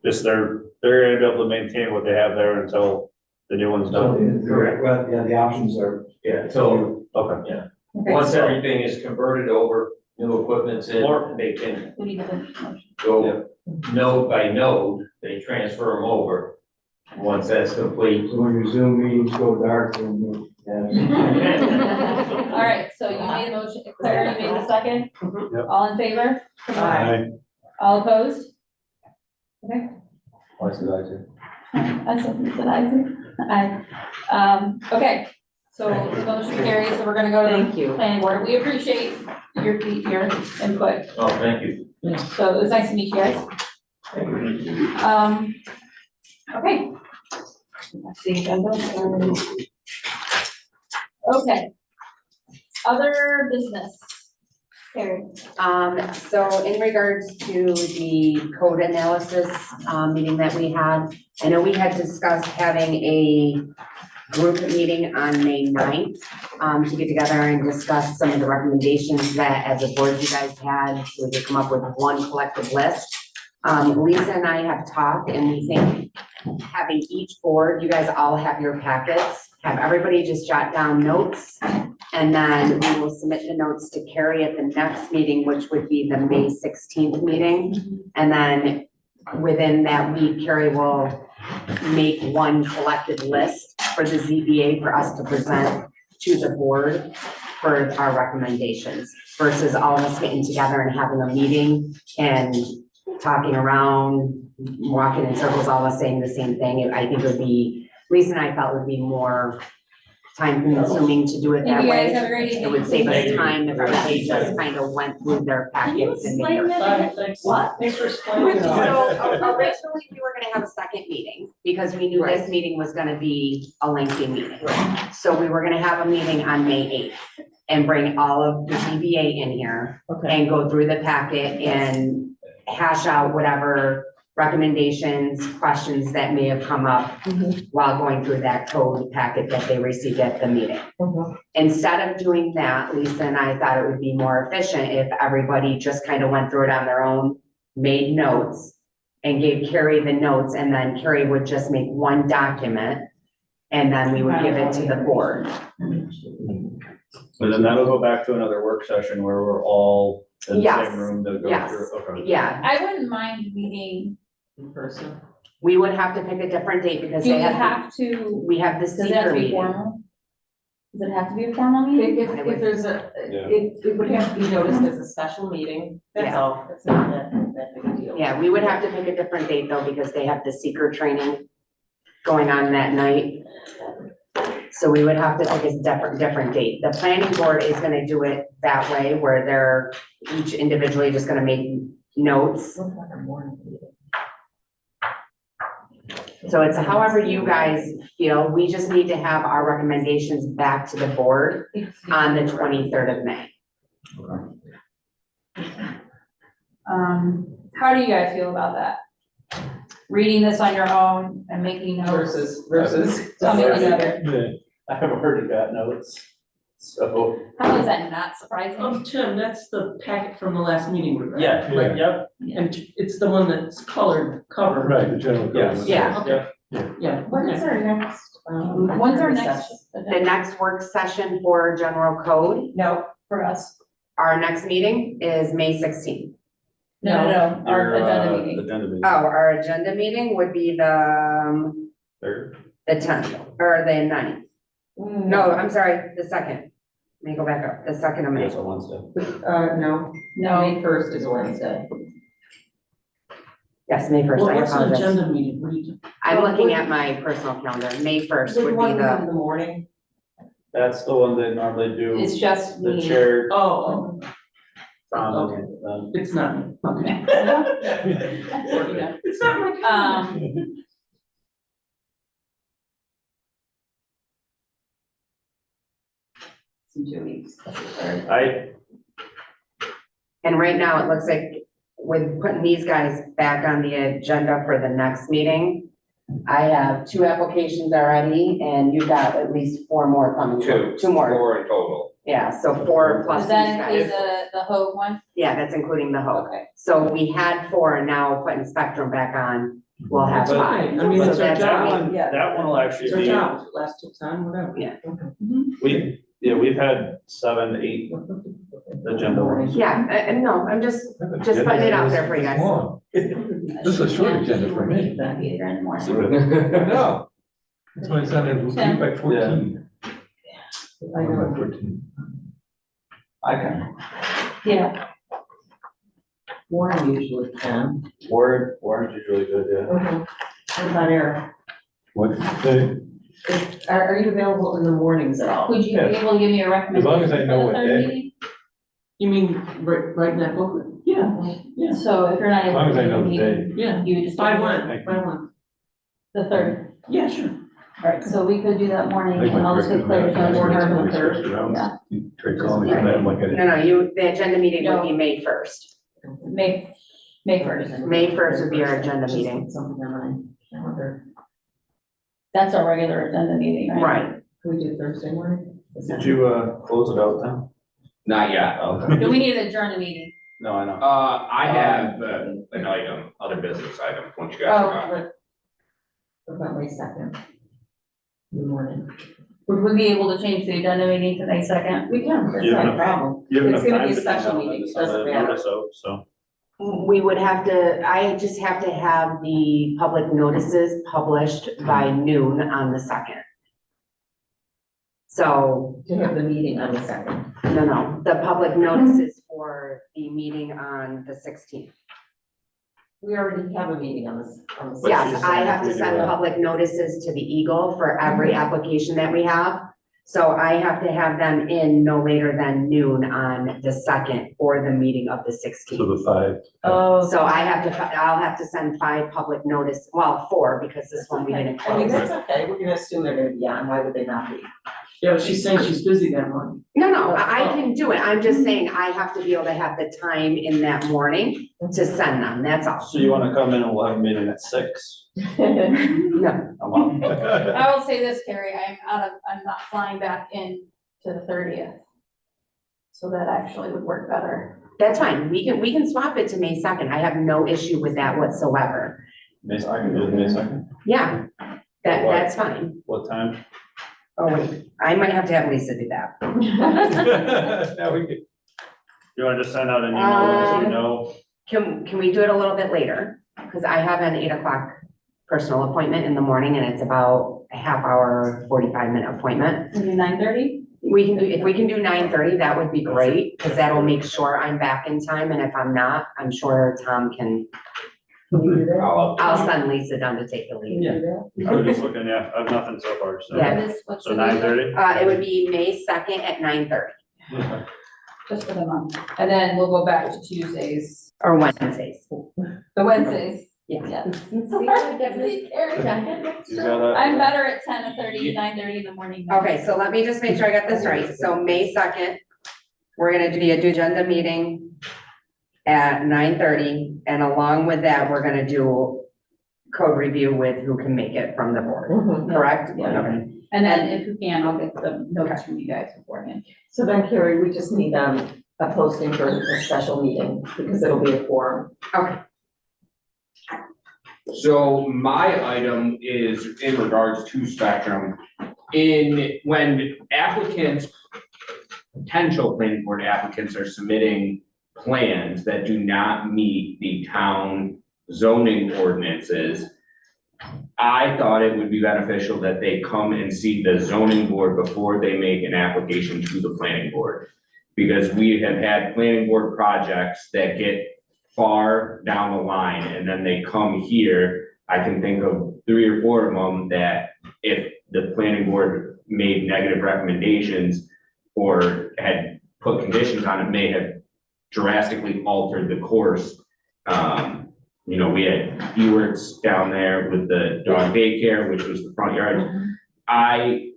Just they're gonna be able to maintain what they have there until the new one's done. Correct, well, yeah, the options are, Yeah, so, Okay. Okay, Once so everything is converted over, new equipment's in, Or- they can we need a motion. go node by node, they transfer them over. Once that's complete. So when your Zoom meetings go dark, then, All right, so you made a motion, Claire, you made the second? Yep. All in favor? Aye. All opposed? Okay. Why should I do? That's something that I do. Okay, so the motion carries, so we're gonna go to Thank the you. planning board. We appreciate your input. Oh, thank you. So it was nice to meet you guys. Okay. Let's see, agenda. Okay. Other business. Carrie. So in regards to the code analysis, meeting that we had, I know we had discussed having a group meeting on May 9th, to get together and discuss some of the recommendations that as a board you guys had, so we could come up with one collective list. Lisa and I have talked and we think having each board, you guys all have your packets, have everybody just jot down notes. And then we will submit the notes to Carrie at the next meeting, which would be the May 16th meeting. And then within that week, Carrie will make one collective list for the ZBA for us to present to the board for our recommendations versus all of us getting together and having a meeting and talking around, walking in circles, all of us saying the same thing. I think it would be, Lisa and I felt it would be more time consuming to do it that Thank you guys, way. have a great evening. It would save Thank us you. time if everybody just kind of went through their packets and made their. What? Thanks for explaining it. So originally, we were gonna have a second meeting because we knew this meeting was gonna be a lengthy meeting. So we were gonna have a meeting on May 8th and bring all of the ZBA in here Okay. and go through the packet and hash out whatever recommendations, questions that may have come up while going through that code packet that they received at the meeting. Instead of doing that, Lisa and I thought it would be more efficient if everybody just kind of went through it on their own, made notes, and gave Carrie the notes, and then Carrie would just make one document, and then we would give it to the board. And then that'll go back to another work session where we're all in the Yes, same room to go yes. through. Okay. Yeah, I wouldn't mind meeting, In person. we would have to pick a different date because do they we have, have to, we have the does it have seeker to be meeting. formal? Does it have to be a formal meeting? If there's a, Yeah. it would have to be noticed as a special meeting, that's Yeah. all, it's not that big a deal. Yeah, we would have to pick a different date though, because they have the seeker training going on that night. So we would have to pick a different date. The planning board is gonna do it that way, where they're each individually just gonna make notes. Looks like a morning meeting. So it's however you guys feel. We just need to have our recommendations back to the board on the 23rd of May. How do you guys feel about that? Reading this on your own and making notes Versus. coming together. I haven't heard of that notes, so. How is that not surprising? Tim, that's the packet from the last meeting, right? Yeah, Yeah. yep, And it's the one that's colored covered. Right, the general. yes. Yeah. Yep. Yeah. What is okay. our next, Um, when's our next? The next work session for general code, No, for us. our next meeting is May 16th. No, our Your, agenda meeting. Agenda meeting. Oh, our agenda meeting would be Third. the 10th, or the 9th. No, I'm sorry, the 2nd. Let me go back up, the 2nd of May. Yes, on Wednesday. No, No, May 1st is a Wednesday. Yes, May 1st, Well, I what's an apologize. agenda meeting? What do you? I'm looking at my personal calendar. May 1st would be in the, the morning. That's the one they normally do, it's just the me. chair. Oh, Okay. it's not me. Okay. It's not my. In 2 weeks. and right now it looks like with putting these guys back on the agenda for the next meeting, I have 2 applications already and you've got at least 4 more coming. Two more. 4 in total. Yeah, so 4 plus Does these that include guys. the Hogue one? Yeah, that's including the Hope. Okay. So we had 4 and now putting Spectrum back on, we'll have That's 5. okay. I mean, So it's our that's job. fine. That one will It's actually our be, job, last till time, whatever. Yeah. we, Yeah, we've had 7, 8 agenda ones. Yeah, and no, I'm just putting it out there for you guys. This is a short agenda for me. That'd be here in the morning. No. That's why I said it was 8 by 14. I 1 know. by 14. I can. Yeah, Warren usually can. Warren's usually good, yeah. What about Eric? What did you say? Are you available in the mornings at all? would you be able to give me a recommendation? long as I know for the what third day. meeting? You mean right now, booklet? Yeah, So if you're not As able long to as I do know the the day. meeting, yeah. you would just. By give me one, by one. The third, Yeah, sure. alright, so we could do that morning, I think and my I'll just get director's Claire's manager on has board on the third. switched around. Yeah. You tried calling me tonight, I'm like, I didn't. No, the agenda meeting would be May 1st. May 1st, May 1st would be our agenda Just meeting. put something on my calendar. that's our regular agenda meeting, right? Right. Can we do Thursday morning? Did you, close it out then? Not yet. Okay. Do we need to adjourn the meeting? No, I know. I have an item, other business item, once you guys are done. What about May 2nd? Good morning. Would we be able to change the agenda meeting to May 2nd? We can, that's Yeah. not a problem. You have It's enough gonna be time a to special come down meeting, and it doesn't send a matter. notice out, so. We would have to, I just have to have the public notices published by noon on the 2nd. So, To have the meeting on the 2nd. no, the public notices for the meeting on the 16th. We already have a meeting on this, But Yes, she's I saying have if to we do send that- public notices to the Eagle for every application that we have. So I have to have them in no later than noon on the 2nd for the meeting of the So 16th. the 5. Oh. So I'll have to send 5 public notice, well, 4, because this one we didn't I mean, close. that's okay, we're gonna assume they're gonna be on, why would they not be? Yeah, but she's saying she's busy that morning. No, I can do it. I'm just saying I have to be able to have the time in that morning to send them, that's all. So you wanna come in and we'll have a meeting at 6? No, I'm on. I will say this, Carrie, I'm not flying back in to the 30th. So that actually would work better. that's fine. We can swap it to May 2nd. I have no issue with that whatsoever. I can do it May 2nd. Yeah, that's fine. What time? Oh, wait, I might have to have Lisa do that. Now we can. You wanna just send out an email, let us know? Can we do it a little bit later? Because I have an 8 o'clock personal appointment in the morning and it's about a half hour, 45-minute appointment. Maybe 9:30? If we can do 9:30, that would be great, because that'll make sure I'm back in time, and if I'm not, I'm sure Tom can, I'll send Lisa down to take the lead. I was just looking, yeah, I have nothing so far, so. Yeah. What's So the date? 9:30? It would be May 2nd at 9:30, Just for the month. And then we'll go back to Tuesdays, or Wednesdays. the Wednesdays. Yeah. Yes. You gotta- I'm better at 10:30, 9:30 in the morning. Okay, so let me just make sure I got this right. So May 2nd, we're gonna do the agenda meeting at 9:30, and along with that, we're gonna do code review with who can make it from the board, correct? Yeah. Okay. And then if you can, I'll get the notes from you guys beforehand. So then, Carrie, we just need, a posting for a special meeting, because it'll be a quorum. Okay, So my item is in regards to Spectrum. When applicants, potential planning board applicants are submitting plans that do not meet the town zoning ordinances, I thought it would be beneficial that they come and see the zoning board before they make an application to the planning board. Because we have had planning board projects that get far down the line and then they come here. I can think of 3 or 4 of them that if the planning board made negative recommendations or had put conditions on it, may have drastically altered the course. We had Ewerts down there with the dog daycare, which was the front yard.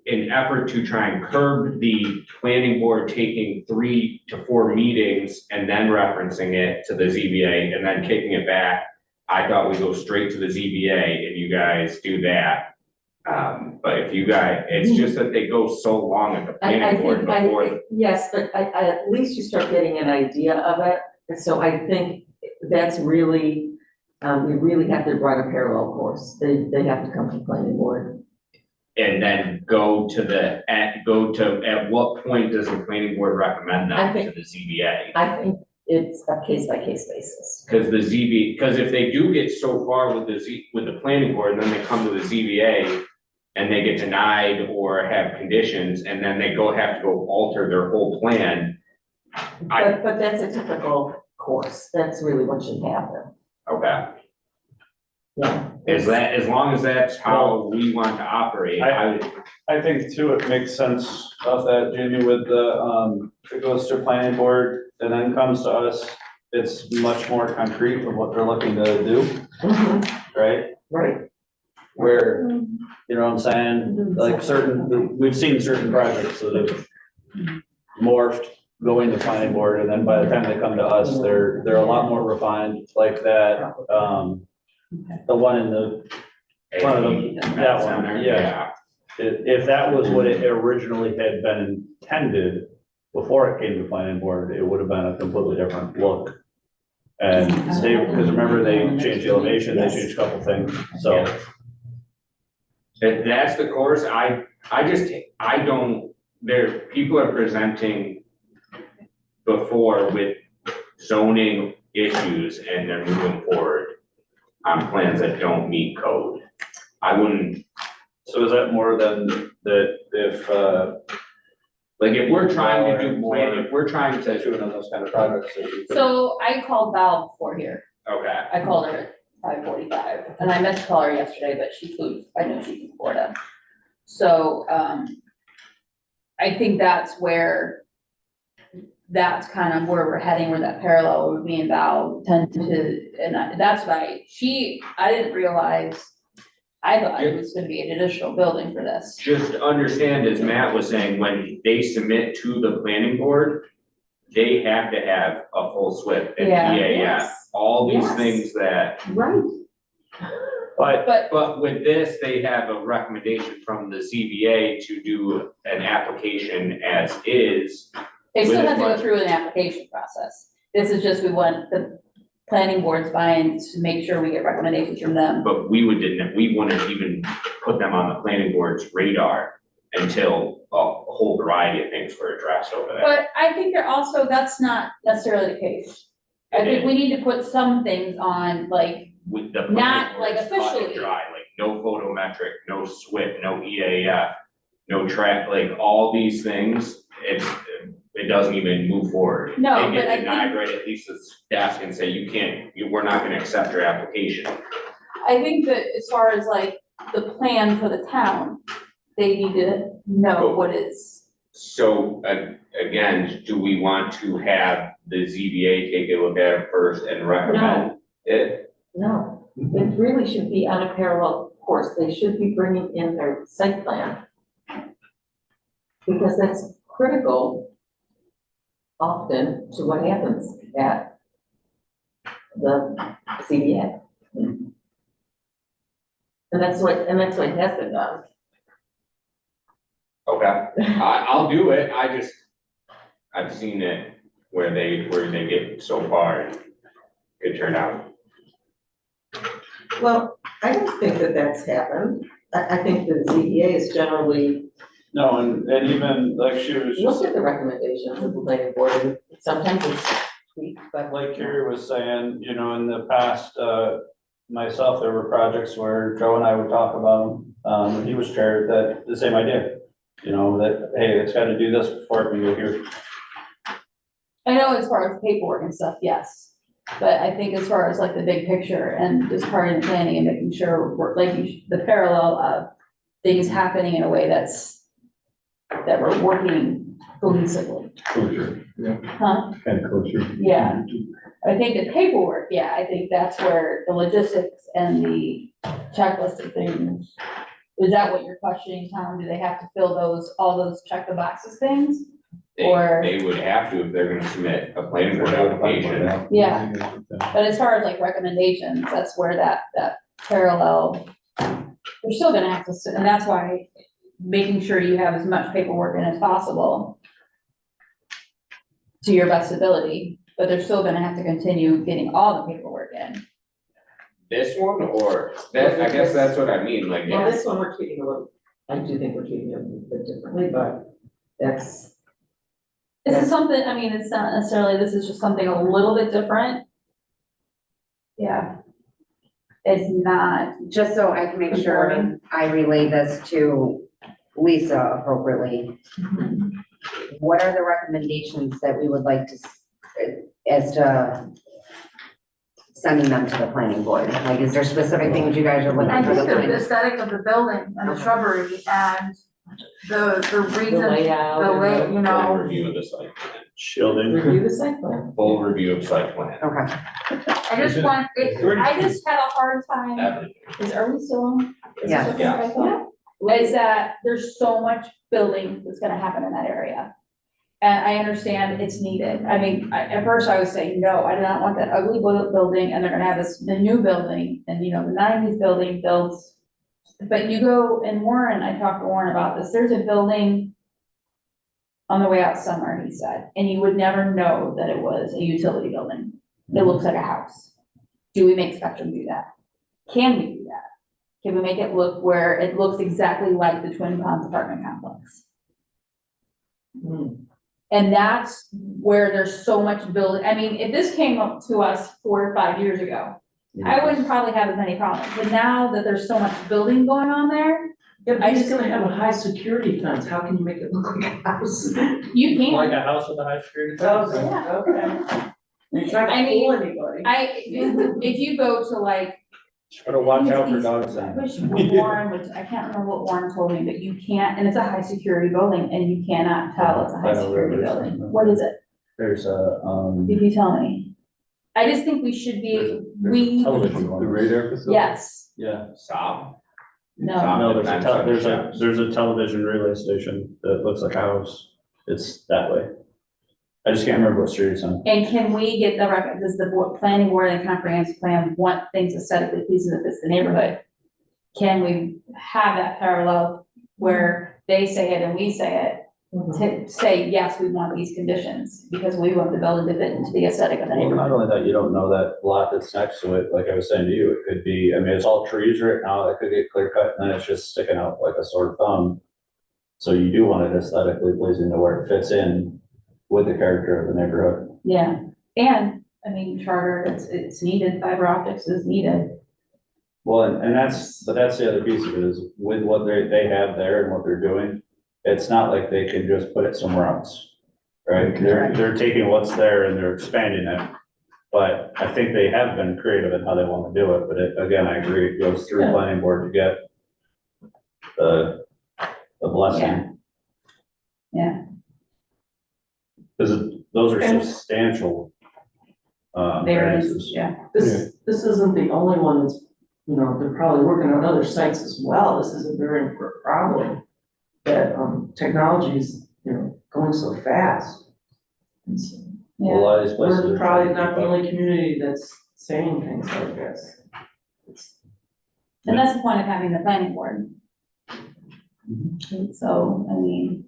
In effort to try and curb the planning board taking 3 to 4 meetings and then referencing it to the ZBA and then kicking it back, I thought we'd go straight to the ZBA and you guys do that. But if you guys, it's just that they go so long at the planning board before. Yes, but at least you start getting an idea of it, and so I think that's really, we really have to run a parallel course, they have to come to planning board. and then at what point does the planning board recommend I that to think- the ZBA? I think it's a case by case basis. Cause cause if they do get so far with with the planning board, and then they come to the ZBA and they get denied or have conditions, and then they have to go alter their whole plan. But that's a typical course, that's really what should happen, Okay, yeah. as long as that's how we want to operate, I think too, it makes sense of that, Jamie, with the, if it goes to planning board and then comes to us, it's much more concrete of what they're looking to do, Mhm, right? right. Where, you know what I'm saying, like we've seen certain projects that have morphed, going to planning board, and then by the time they come to us, they're a lot more refined, like that, the one in the front of them, that one, yeah. If that was what it originally had been intended before it came to planning board, it would have been a completely different look. And they, because remember, they changed the elevation, they changed a couple things, so. If that's the course, I don't, people are presenting before with zoning issues and they're moving forward on plans that don't meet code. I wouldn't, So is that more than that if, like, if we're trying to do More- if we're trying to, doing on those kind of projects? that we could- So I called Val before here. okay, I called her at 5:45, and I meant to call her yesterday, but I know she's in Florida. So, I think that's kind of where we're heading, where that parallel with me and Val tend to, that's why I didn't realize, I thought it was gonna be an additional building for this. just understand, as Matt was saying, when they submit to the planning board, they have to have a full SWIP and Yeah. EAF, all these Yes. things that. Right. But with this, they have a recommendation from the ZBA to do an application as is. They still With have to go what? through an application process. This is just, we want the planning board's buy-in to make sure we get recommendations from them. But we wouldn't even put them on the planning board's radar until a whole variety of things were addressed over there. But I think that's not necessarily the case. I think we need to put some things on, like, With the. not, planning like, board's cut and officially. Dry, like no photometric, no SWIP, no EAF, no track, like all these things, it doesn't even move forward. No, They but get I denied right at Lisa's desk and say, we're not gonna accept your application. I think that as far as like the plan for the town, they need to know what is. So, again, do we want to have the ZBA take a look at it first and recommend it? No, it really should be on a parallel course, they should be bringing in their site plan. Because that's critical often to what happens at the CBA. And that's what has been done. Okay, I'll do it, I've seen it where they get so far and it turned out. Well, I don't think that that's happened. I think the ZBA is generally No, and even like she was just, looked at the recommendations of the planning board, and sometimes it's tweaked, but. like Carrie was saying, you know, in the past, myself, there were projects where Joe and I would talk about them. When he was chair, that the same idea, you know, that, hey, it's gotta do this before it can go here. I know as far as paperwork and stuff, yes. But I think as far as like the big picture and just part of the planning and making sure we're like the parallel of things happening in a way that we're working cohesively. Kosher, Huh? kind of kosher. Yeah. I think the paperwork, yeah, I think that's where the logistics and the checklist of things. Is that what you're questioning, Tom? Do they have to fill all those check the boxes things? Or- They would have to if they're gonna submit a planning board application. Yeah. But as far as like recommendations, that's where that parallel, they're still gonna have to, and that's why making sure you have as much paperwork in as possible to your best ability, but they're still gonna have to continue getting all the paperwork in. This one, or, I guess that's what I mean, like, Well, this one we're keeping a little I do think we're treating it a little bit differently, but that's, This is something, I mean, it's not necessarily, this is just something a little bit different. Yeah. It's not, Just so I can make sure Conforming. I relay this to Lisa appropriately. What are the recommendations that we would like to, as to sending them to the planning board? Like, is there specific things you guys are looking I for the think the planning? aesthetic of the building and the shrubbery and the the reason, layout. the way, you Full know. review of the site plan, Shielding. Review the site plan. full review of site plan. Okay, I just want, I just had a hard time, are we still on? yes. Yeah. Is that there's so much building that's gonna happen in that area. And I understand it's needed. I mean, at first I was saying, no, I do not want that ugly building, and they're gonna have the new building, and you know, the nineties building builds. But you go, and Warren, I talked to Warren about this, there's a building on the way out somewhere, he said, and you would never know that it was a utility building. It looks like a house. Do we make Spectrum do that? Can we do that? Can we make it look where it looks exactly like the Twin Ponds apartment complex? And that's where there's so much building. I mean, if this came up to us 4 or 5 years ago, I wouldn't probably have as many problems, but now that there's so much building going on there, Yeah, but it's gonna have a high security fence, how can you make it look like a house? you can't. a house with a high security Okay, Yeah. okay. It's not I gonna mean, fool anybody. If you go to like, Gotta watch out for These- dogs I then. wish Warren, which I can't remember what Warren told me, but you can't, and it's a high security building, and you cannot tell it's a high security building. What is it? There's a, If you tell me. I just think we should be, television one. The radar facility? yes, Yeah. Stop. no, No, there's a television relay station that looks like a house. It's that way. I just can't remember what street it's on. and can we get the record, does the planning board and comprehensive plan want things aesthetically pleasing if it's the neighborhood? Can we have that parallel where they say it and we say it, to say, yes, we want these conditions, because we want the building to fit into the aesthetic of the Well, not neighborhood. only that, you don't know that lot that's next to it, like I was saying to you, it could be, I mean, it's all trees right now, that could get clear cut, and then it's just sticking out like a sore thumb. So you do want it aesthetically pleasing to where it fits in with the character of the neighborhood. Yeah, and, I mean, charter, it's needed, fiber optics is needed. Well, and that's the other piece of it is with what they have there and what they're doing, it's not like they can just put it somewhere else, right? They're taking what's there and they're expanding it. But I think they have been creative in how they want to do it, but again, I agree, it goes through planning board to get the blessing. Yeah. Because those are substantial variances. Yeah, This isn't the only one that's, you know, they're probably working on other sites as well, this is a very important problem. That, technology is, you know, going so fast. And so, A lot of these places. we're are probably trying to not keep the up. only community that's saying things like this. It's- and that's the point of having the planning board. And so, I mean,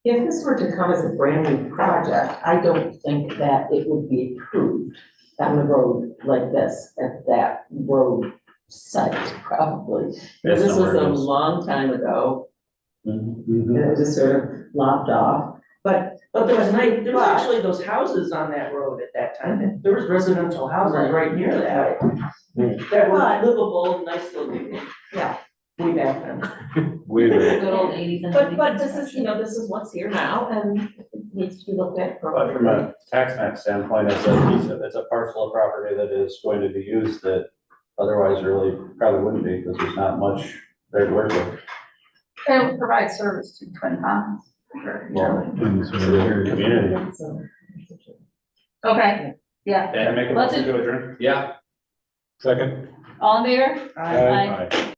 If this were to come as a brand new project, I don't think that it would be approved on the road like this, at that road site, probably. Yes, This was somewhere a else. long time ago, Mhm. and it just sort of lopped off. But But there was actually those houses on that road at that time, there was residential houses right near that. That were livable, nice looking. Yeah. Way back then. good old 80s and. But this is, you know, this is what's here now, and it needs to be looked at But from appropriately. a tax map standpoint, it's a parcel of property that is going to be used that otherwise really probably wouldn't be, because there's not much there to work with. It would provide service to Twin Ponds, for sure. Well, And so to the here- community. So, Okay, yeah, Can I make a Let's motion to adjourn? Yeah. Second? all in favor? Aye.